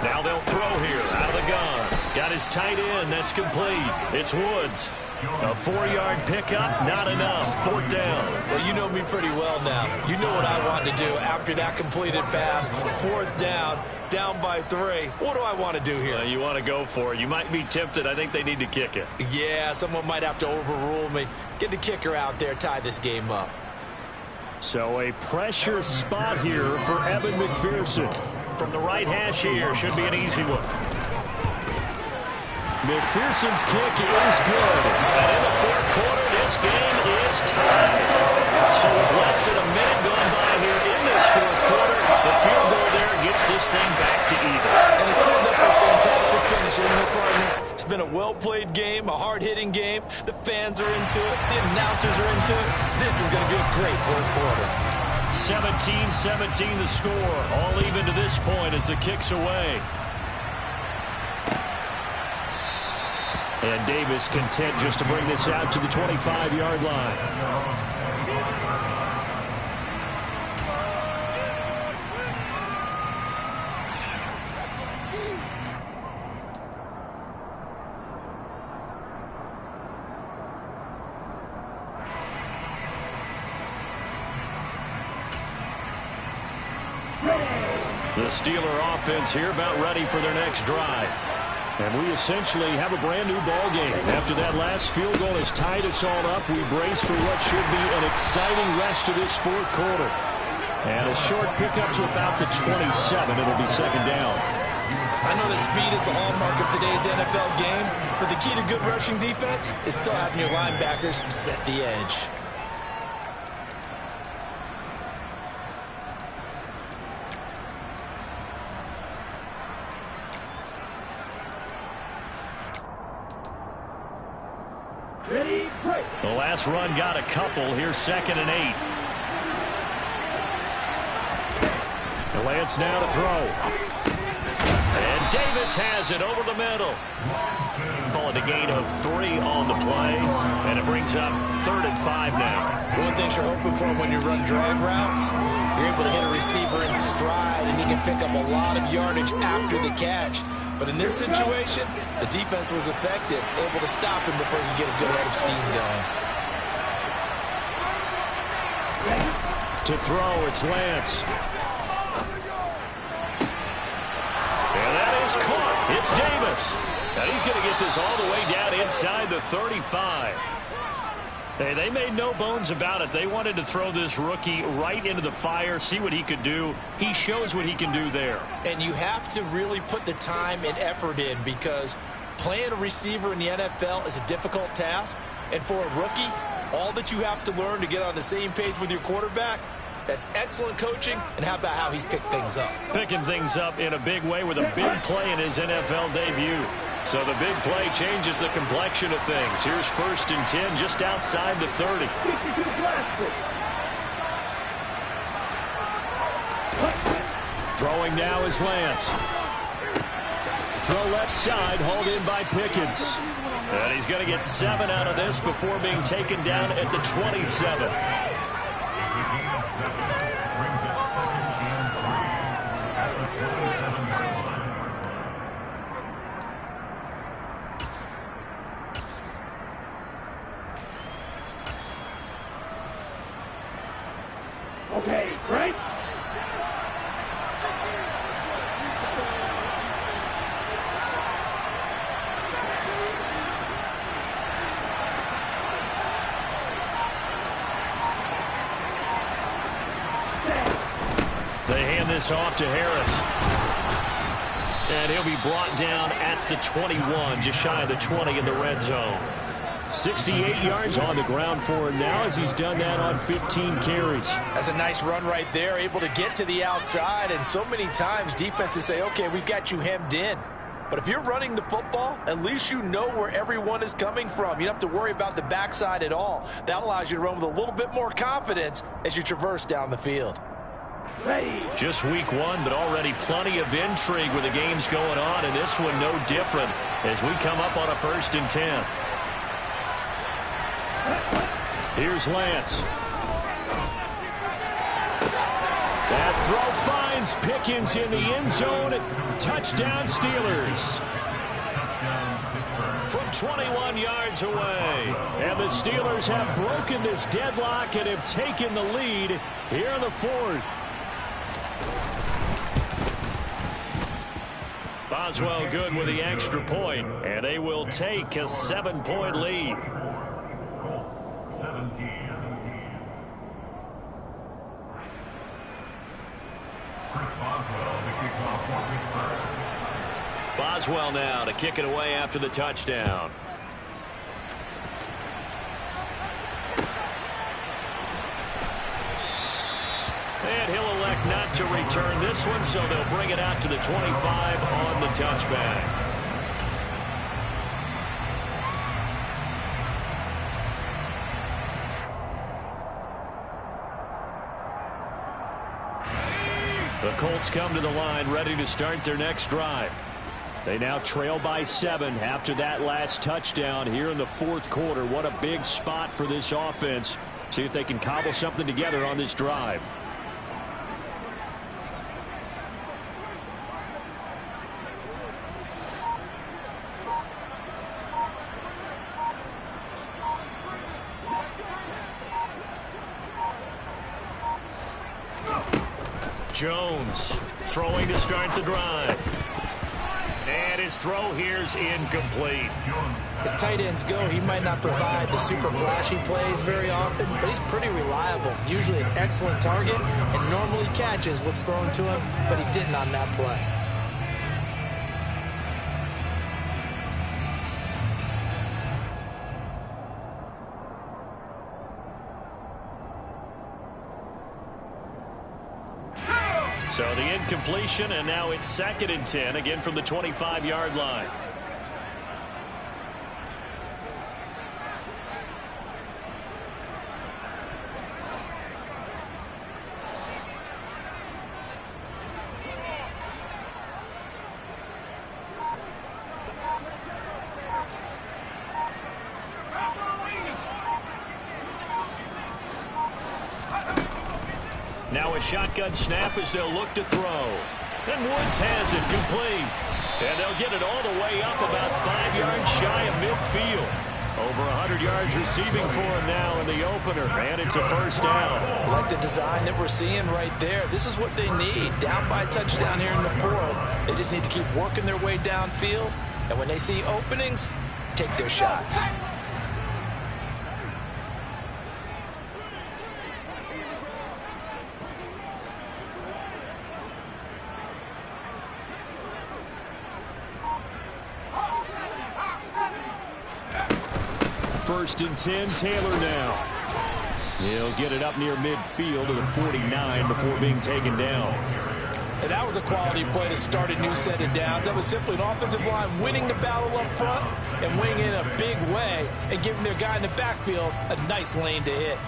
Now they'll throw here out of the gun. Got his tight end. That's complete. It's Woods. A 4-yard pickup, not enough. 4th down. Well, you know me pretty well now. You know what I want to do after that completed pass. 4th down, down by 3. What do I want to do here? You want to go for it. You might be tempted. I think they need to kick it. Yeah, someone might have to overrule me. Get the kicker out there, tie this game up. So a pressure spot here for Evan McPherson. From the right hash here, should be an easy one. McPherson's kick is good. And in the 4th quarter, this game is tied. So with less than a minute gone by here in this 4th quarter, the field goal there gets this thing back to even. And it's setting up for a fantastic finish, isn't it, partner? It's been a well-played game, a hard-hitting game. The fans are into it. The announcers are into it. This is going to be a great 4th quarter. 17-17 the score. All even to this point as the kick's away. And Davis content just to bring this out to the 25-yard line. The Steeler offense here about ready for their next drive. And we essentially have a brand-new ball game. After that last field goal has tied us all up, we brace for what should be an exciting rest of this 4th quarter. And a short pickup to about the 27. It'll be 2nd down. I know that speed is the hallmark of today's NFL game, but the key to good rushing defense is still having your linebackers set the edge. The last run got a couple. Here's 2nd and 8. Lance now to throw. And Davis has it over the middle. Call it a gain of 3 on the play. And it brings up 3rd and 5 now. One of the things you're hoping for when you run drag routes, you're able to hit a receiver in stride, and he can pick up a lot of yardage after the catch. But in this situation, the defense was effective, able to stop him before he could get a good head of steam going. To throw, it's Lance. And that is caught. It's Davis. And he's going to get this all the way down inside the 35. Hey, they made no bones about it. They wanted to throw this rookie right into the fire, see what he could do. He shows what he can do there. And you have to really put the time and effort in, because playing a receiver in the NFL is a difficult task. And for a rookie, all that you have to learn to get on the same page with your quarterback, that's excellent coaching. And how about how he's picked things up? Picking things up in a big way with a big play in his NFL debut. So the big play changes the complexion of things. Here's 1st and 10 just outside the 30. Throwing now is Lance. Throw left side, hauled in by Pickens. And he's going to get 7 out of this before being taken down at the 27. Okay, great. They hand this off to Harris. And he'll be brought down at the 21, just shy of the 20 in the red zone. 68 yards on the ground for him now, as he's done that on 15 carries. That's a nice run right there, able to get to the outside. And so many times defenses say, okay, we've got you hemmed in. But if you're running the football, at least you know where everyone is coming from. You don't have to worry about the backside at all. That allows you to run with a little bit more confidence as you traverse down the field. Just week 1, but already plenty of intrigue with the games going on, and this one no different as we come up on a 1st and 10. Here's Lance. That throw finds Pickens in the end zone. Touchdown Steelers. From 21 yards away. And the Steelers have broken this deadlock and have taken the lead here in the 4th. Boswell good with the extra point, and they will take a 7-point lead. Boswell now to kick it away after the touchdown. And he'll elect not to return this one, so they'll bring it out to the 25 on the touchback. The Colts come to the line ready to start their next drive. They now trail by 7 after that last touchdown here in the 4th quarter. What a big spot for this offense. See if they can cobble something together on this drive. Jones throwing to start the drive. And his throw here's incomplete. As tight ends go, he might not provide the super flashy plays very often, but he's pretty reliable. Usually an excellent target and normally catches what's thrown to him, but he didn't on that play. So the incompletion, and now it's 2nd and 10, again from the 25-yard line. Now a shotgun snap as they'll look to throw. And Woods has it complete. And they'll get it all the way up about 5 yards shy of midfield. Over 100 yards receiving for him now in the opener. And it's a 1st down. I like the design that we're seeing right there. This is what they need. Down by a touchdown here in the 4th. They just need to keep working their way downfield. And when they see openings, take their shots. 1st and 10. Taylor now. He'll get it up near midfield to the 49 before being taken down. And that was a quality play to start a new set of downs. That was simply an offensive line winning the battle up front and winning in a big way and giving their guy in the backfield a nice lane to hit.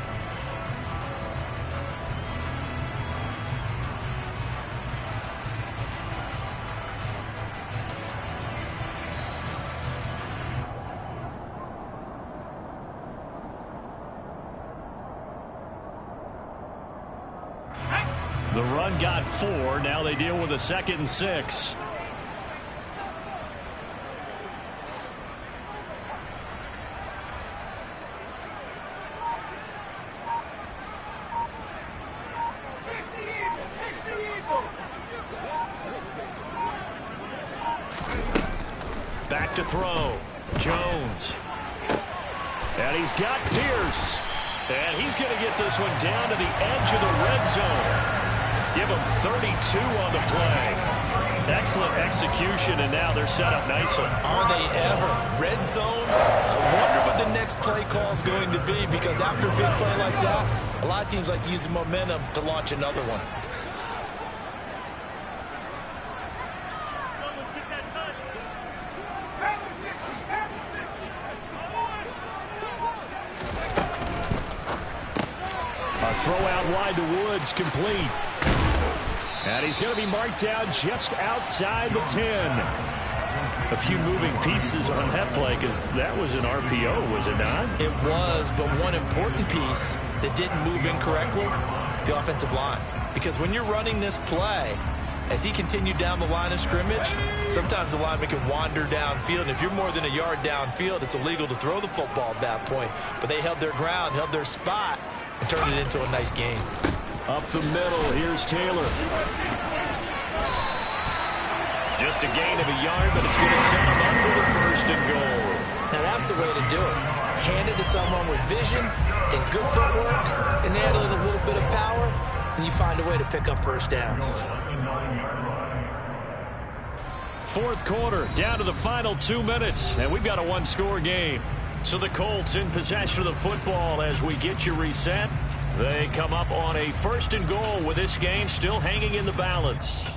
The run got 4. Now they deal with a 2nd and 6. Back to throw. Jones. And he's got Pierce. And he's going to get this one down to the edge of the red zone. Give them 32 on the play. Excellent execution, and now they're set up nicely. Are they ever? Red zone? I wonder what the next play call is going to be, because after a big play like that, a lot of teams like to use the momentum to launch another one. A throw out wide to Woods, complete. And he's going to be marked down just outside the 10. A few moving pieces on that play, because that was an RPO, was it not? It was, but one important piece that didn't move incorrectly, the offensive line. Because when you're running this play, as he continued down the line of scrimmage, sometimes the lineman can wander downfield. And if you're more than a yard downfield, it's illegal to throw the football at that point. But they held their ground, held their spot, and turned it into a nice game. Up the middle, here's Taylor. Just a gain of a yard, but it's going to send him under the 1st and goal. Now that's the way to do it. Hand it to someone with vision and good footwork, and add in a little bit of power, and you find a way to pick up first downs. 4th quarter, down to the final 2 minutes, and we've got a 1-score game. So the Colts in possession of the football as we get you reset. They come up on a 1st and goal with this game still hanging in the balance.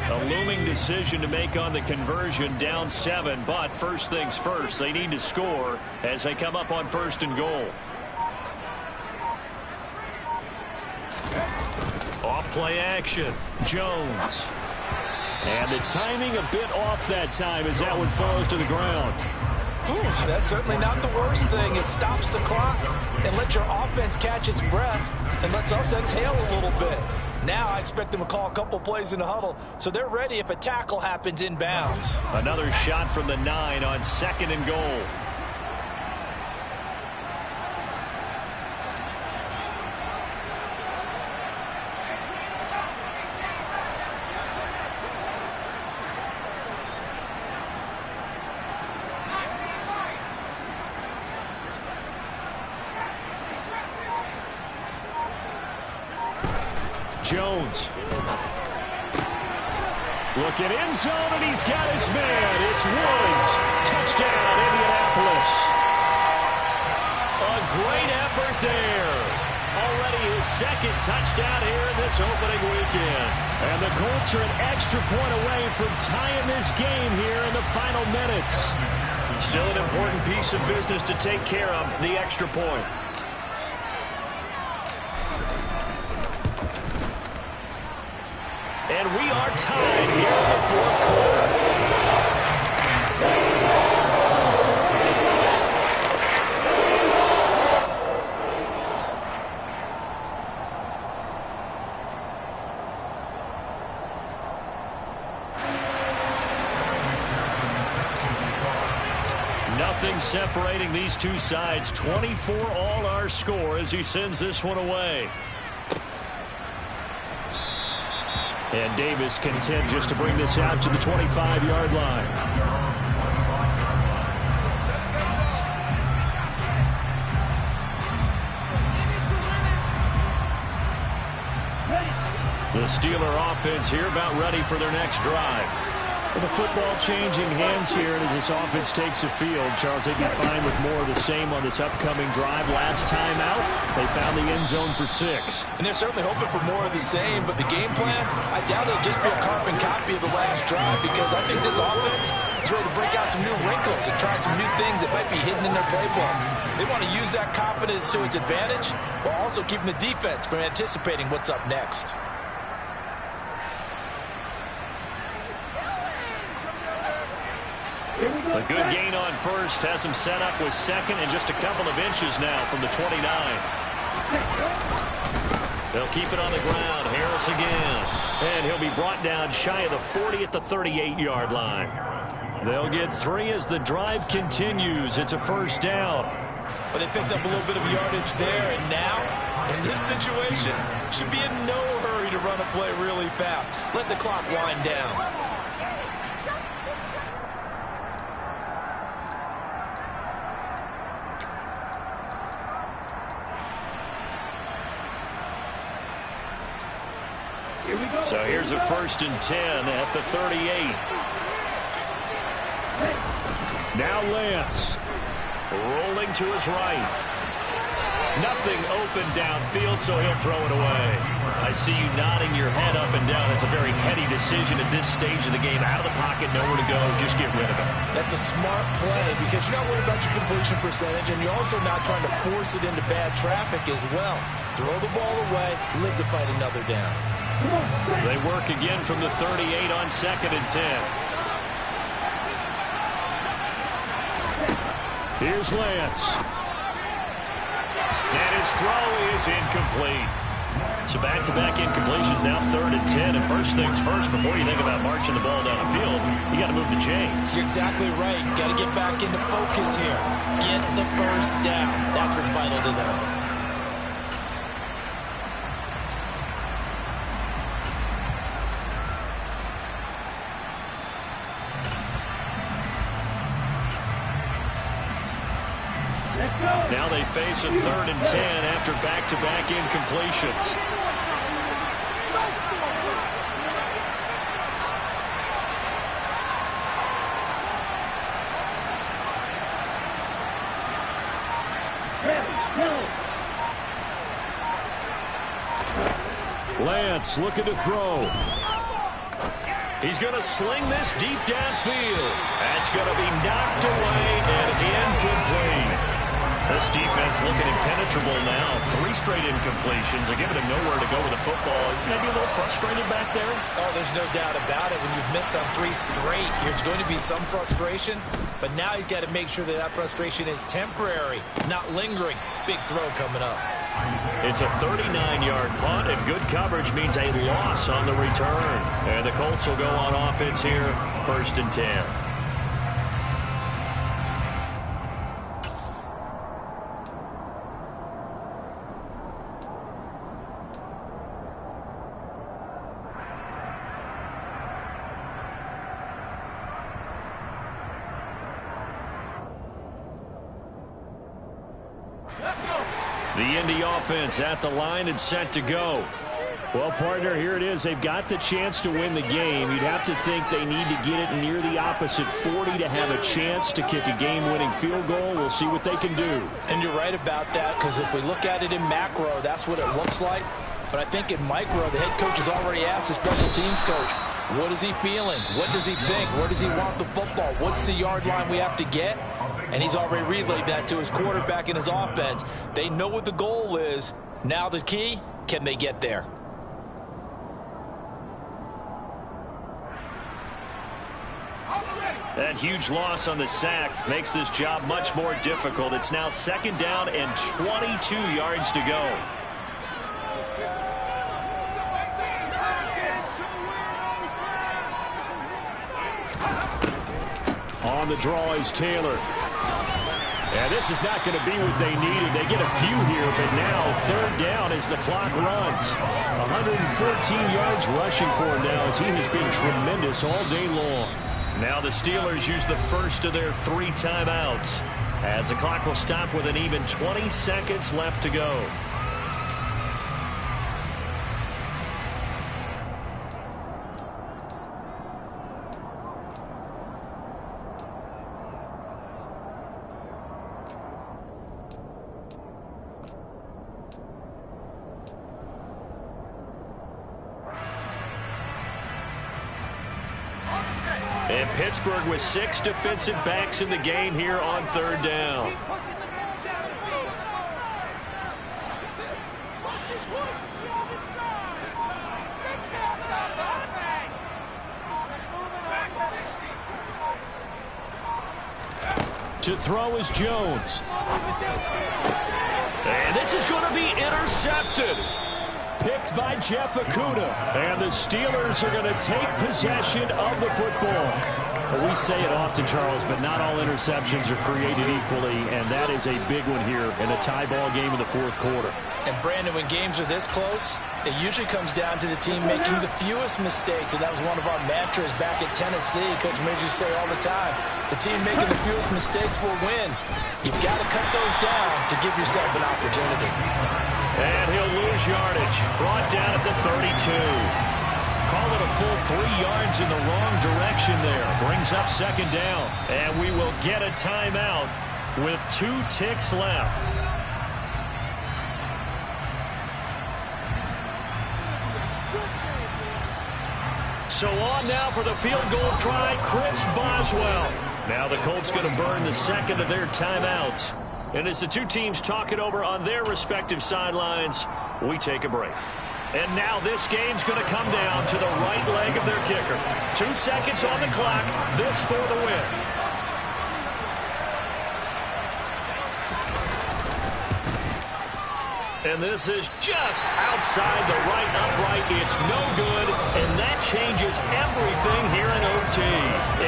A looming decision to make on the conversion, down 7, but first things first, they need to score as they come up on 1st and goal. Off play action, Jones. And the timing a bit off that time as that one falls to the ground. Ooh, that's certainly not the worst thing. It stops the clock and lets your offense catch its breath and lets us exhale a little bit. Now I expect them to call a couple plays in the huddle, so they're ready if a tackle happens inbounds. Another shot from the 9 on 2nd and goal. Jones. Looking end zone, and he's got his man. It's Woods. Touchdown, Indianapolis. A great effort there. Already his 2nd touchdown here in this opening weekend. And the Colts are an extra point away from tying this game here in the final minutes. Still an important piece of business to take care of, the extra point. And we are tied here in the 4th quarter. Nothing separating these two sides. 24 all our score as he sends this one away. And Davis content just to bring this out to the 25-yard line. The Steeler offense here about ready for their next drive. And the football changing hands here as this offense takes the field. Charles, they'd be fine with more of the same on this upcoming drive. Last time out, they found the end zone for 6. And they're certainly hoping for more of the same, but the game plan, I doubt it'll just be a carbon copy of the last drive, because I think this offense is ready to break out some new wrinkles and try some new things that might be hidden in their playbook. They want to use that confidence to its advantage while also keeping the defense from anticipating what's up next. A good gain on first has him set up with second and just a couple of inches now from the 29. They'll keep it on the ground. Harris again. And he'll be brought down shy of the 40 at the 38-yard line. They'll get 3 as the drive continues. It's a first down. But they picked up a little bit of yardage there, and now, in this situation, should be in no hurry to run a play really fast. Let the clock wind down. So here's a 1st and 10 at the 38. Now Lance. Rolling to his right. Nothing open downfield, so he'll throw it away. I see you nodding your head up and down. It's a very heady decision at this stage of the game. Out of the pocket, nowhere to go. Just get rid of it. That's a smart play because you're not worried about your completion percentage, and you're also not trying to force it into bad traffic as well. Throw the ball away, live to fight another down. They work again from the 38 on 2nd and 10. Here's Lance. And his throw is incomplete. So back-to-back incompletions, now 3rd and 10. And first things first, before you think about marching the ball down the field, you got to move the chains. You're exactly right. Got to get back into focus here. Get the first down. That's what's vital to them. Now they face a 3rd and 10 after back-to-back incompletions. Lance looking to throw. He's going to sling this deep downfield. That's going to be knocked away and incomplete. This defense looking impenetrable now. 3 straight incompletions. They're giving him nowhere to go with the football. Maybe a little frustrated back there. Oh, there's no doubt about it. When you've missed on 3 straight, there's going to be some frustration. But now he's got to make sure that that frustration is temporary, not lingering. Big throw coming up. It's a 39-yard punt, and good coverage means a loss on the return. And the Colts will go on offense here, 1st and 10. The Indy offense at the line and set to go. Well, partner, here it is. They've got the chance to win the game. You'd have to think they need to get it near the opposite 40 to have a chance to kick a game-winning field goal. We'll see what they can do. And you're right about that, because if we look at it in macro, that's what it looks like. But I think in micro, the head coach has already asked the special teams coach, what is he feeling? What does he think? Where does he want the football? What's the yard line we have to get? And he's already relayed that to his quarterback and his offense. They know what the goal is. Now the key, can they get there? That huge loss on the sack makes this job much more difficult. It's now 2nd down and 22 yards to go. On the draw is Taylor. And this is not going to be what they needed. They get a few here, but now 3rd down as the clock runs. 114 yards rushing for him now as he has been tremendous all day long. Now the Steelers use the first of their 3 timeouts as the clock will stop with an even 20 seconds left to go. And Pittsburgh with 6 defensive backs in the game here on 3rd down. To throw is Jones. And this is going to be intercepted. Picked by Jeff Okudah. And the Steelers are going to take possession of the football. Well, we say it often, Charles, but not all interceptions are created equally, and that is a big one here in a tie ball game in the 4th quarter. And, Brandon, when games are this close, it usually comes down to the team making the fewest mistakes, and that was one of our mantras back at Tennessee. Coach Midge used to say all the time, the team making the fewest mistakes will win. You've got to cut those down to give yourself an opportunity. And he'll lose yardage. Brought down at the 32. Call it a full 3 yards in the wrong direction there. Brings up 2nd down. And we will get a timeout with 2 ticks left. So on now for the field goal try, Chris Boswell. Now the Colts going to burn the 2nd of their timeouts. And as the 2 teams talk it over on their respective sidelines, we take a break. And now this game's going to come down to the right leg of their kicker. 2 seconds on the clock. This for the win. And this is just outside the right upright. It's no good, and that changes everything here in OT.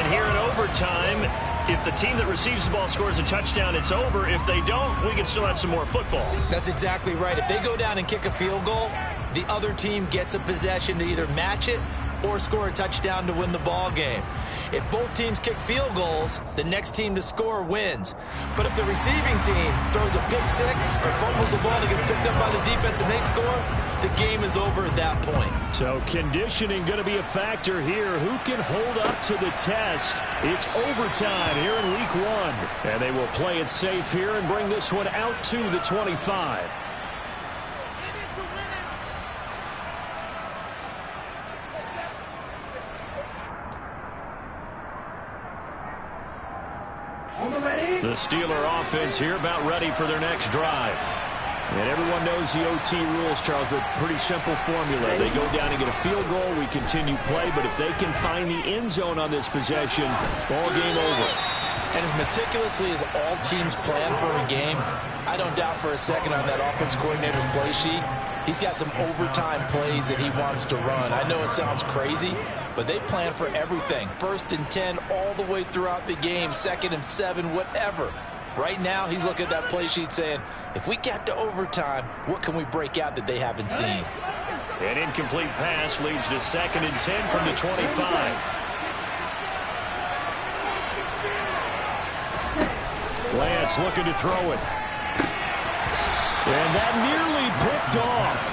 And here in overtime, if the team that receives the ball scores a touchdown, it's over. If they don't, we can still have some more football. That's exactly right. If they go down and kick a field goal, the other team gets a possession to either match it or score a touchdown to win the ball game. If both teams kick field goals, the next team to score wins. But if the receiving team throws a pick six or fumbles the ball and it gets picked up by the defense and they score, the game is over at that point. So conditioning going to be a factor here. Who can hold up to the test? It's overtime here in week 1. And they will play it safe here and bring this one out to the 25. The Steeler offense here about ready for their next drive. And everyone knows the OT rules, Charles, but pretty simple formula. They go down and get a field goal, we continue play, but if they can find the end zone on this possession, ball game over. And as meticulously as all teams plan for a game, I don't doubt for a second on that offense coordinator's play sheet, he's got some overtime plays that he wants to run. I know it sounds crazy, but they plan for everything. 1st and 10 all the way throughout the game, 2nd and 7, whatever. Right now, he's looking at that play sheet saying, if we get to overtime, what can we break out that they haven't seen? An incomplete pass leads to 2nd and 10 from the 25. Lance looking to throw it. And that nearly picked off.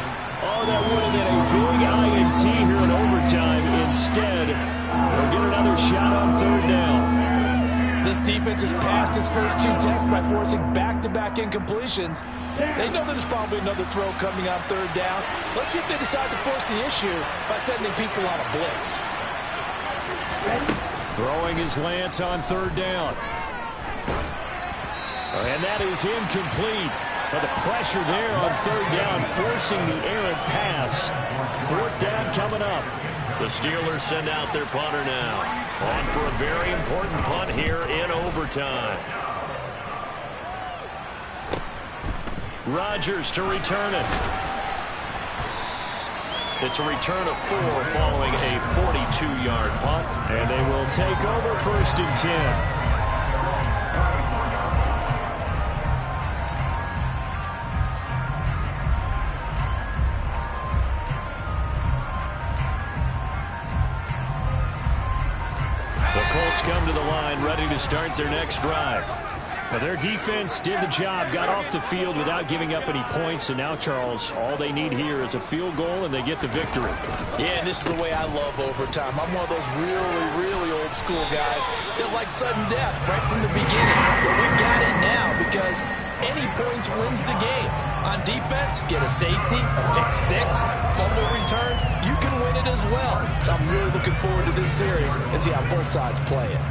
Oh, that would have been a big INT here in overtime. Instead, they'll get another shot on 3rd down. This defense has passed its first 2 tests by forcing back-to-back incompletions. They know there's probably another throw coming on 3rd down. Let's see if they decide to force the issue by sending people on a blitz. Throwing is Lance on 3rd down. And that is incomplete. But the pressure there on 3rd down, forcing the errant pass. 4th down coming up. The Steelers send out their punter now. On for a very important punt here in overtime. Rodgers to return it. It's a return of 4 following a 42-yard punt. And they will take over 1st and 10. Come to the line, ready to start their next drive. Well, their defense did the job, got off the field without giving up any points, and now, Charles, all they need here is a field goal, and they get the victory. Yeah, and this is the way I love overtime. I'm one of those really old school guys that like sudden death right from the beginning. But we've got it now because any points wins the game. On defense, get a safety, a pick six, fumble return, you can win it as well. So I'm really looking forward to this series and see how both sides play it.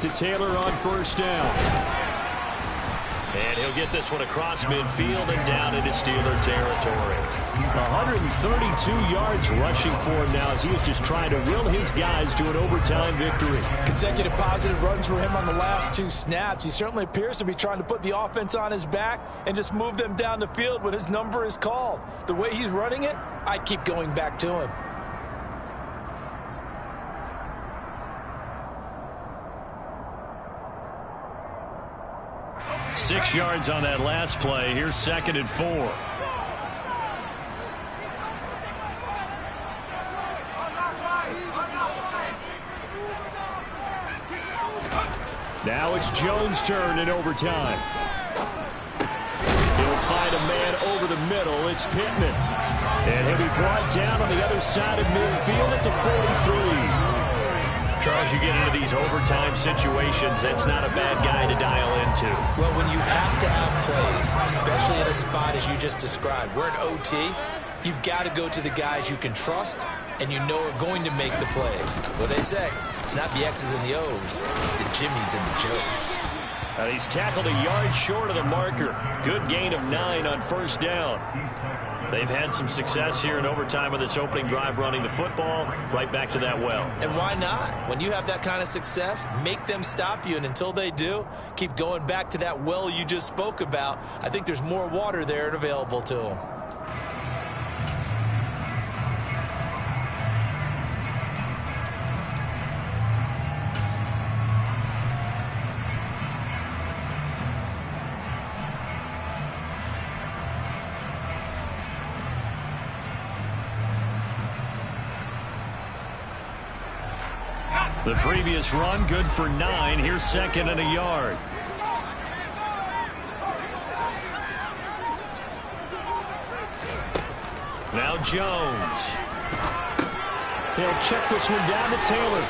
To Taylor on first down. And he'll get this one across midfield and down into Steeler territory. 132 yards rushing for him now as he is just trying to will his guys to an overtime victory. Consecutive positive runs for him on the last 2 snaps. He certainly appears to be trying to put the offense on his back and just move them down the field when his number is called. The way he's running it, I'd keep going back to him. 6 yards on that last play. Here's 2nd and 4. Now it's Jones' turn in overtime. He'll find a man over the middle. It's Pittman. And he'll be brought down on the other side of midfield at the 43. Charles, you get into these overtime situations, that's not a bad guy to dial into. Well, when you have to have plays, especially at a spot as you just described, we're in OT, you've got to go to the guys you can trust and you know are going to make the plays. What they say, it's not the X's and the O's, it's the Jimmies and the Joes. He's tackled a yard short of the marker. Good gain of 9 on first down. They've had some success here in overtime with this opening drive running the football. Right back to that well. And why not? When you have that kind of success, make them stop you. And until they do, keep going back to that well you just spoke about. I think there's more water there and available to them. The previous run, good for 9. Here's 2nd and a yard. Now Jones. He'll check this one down to Taylor.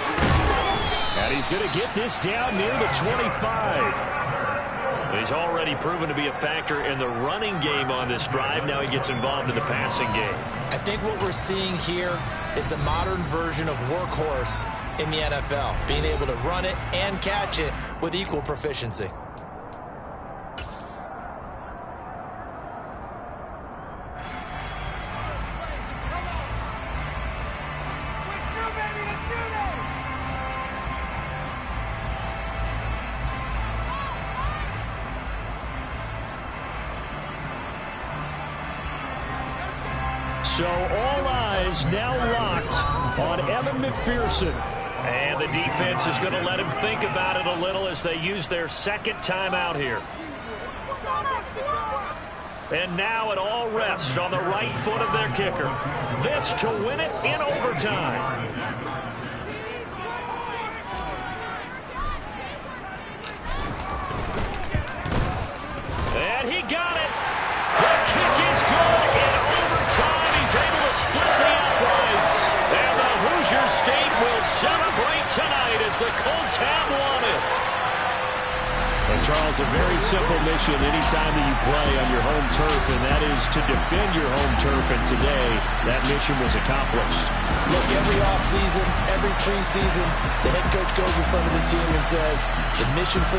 And he's going to get this down near the 25. He's already proven to be a factor in the running game on this drive. Now he gets involved in the passing game. I think what we're seeing here is the modern version of workhorse in the NFL, being able to run it and catch it with equal proficiency. So all eyes now locked on Evan McPherson. And the defense is going to let him think about it a little as they use their 2nd timeout here. And now it all rests on the right foot of their kicker. This to win it in overtime. And he got it. The kick is good in overtime. He's able to split the uprights. And the Hoosier State will celebrate tonight as the Colts have won it. And Charles, a very simple mission anytime that you play on your home turf, and that is to defend your home turf. And today, that mission was accomplished. Look, every offseason, every preseason, the head coach goes in front of the team and says, the mission for the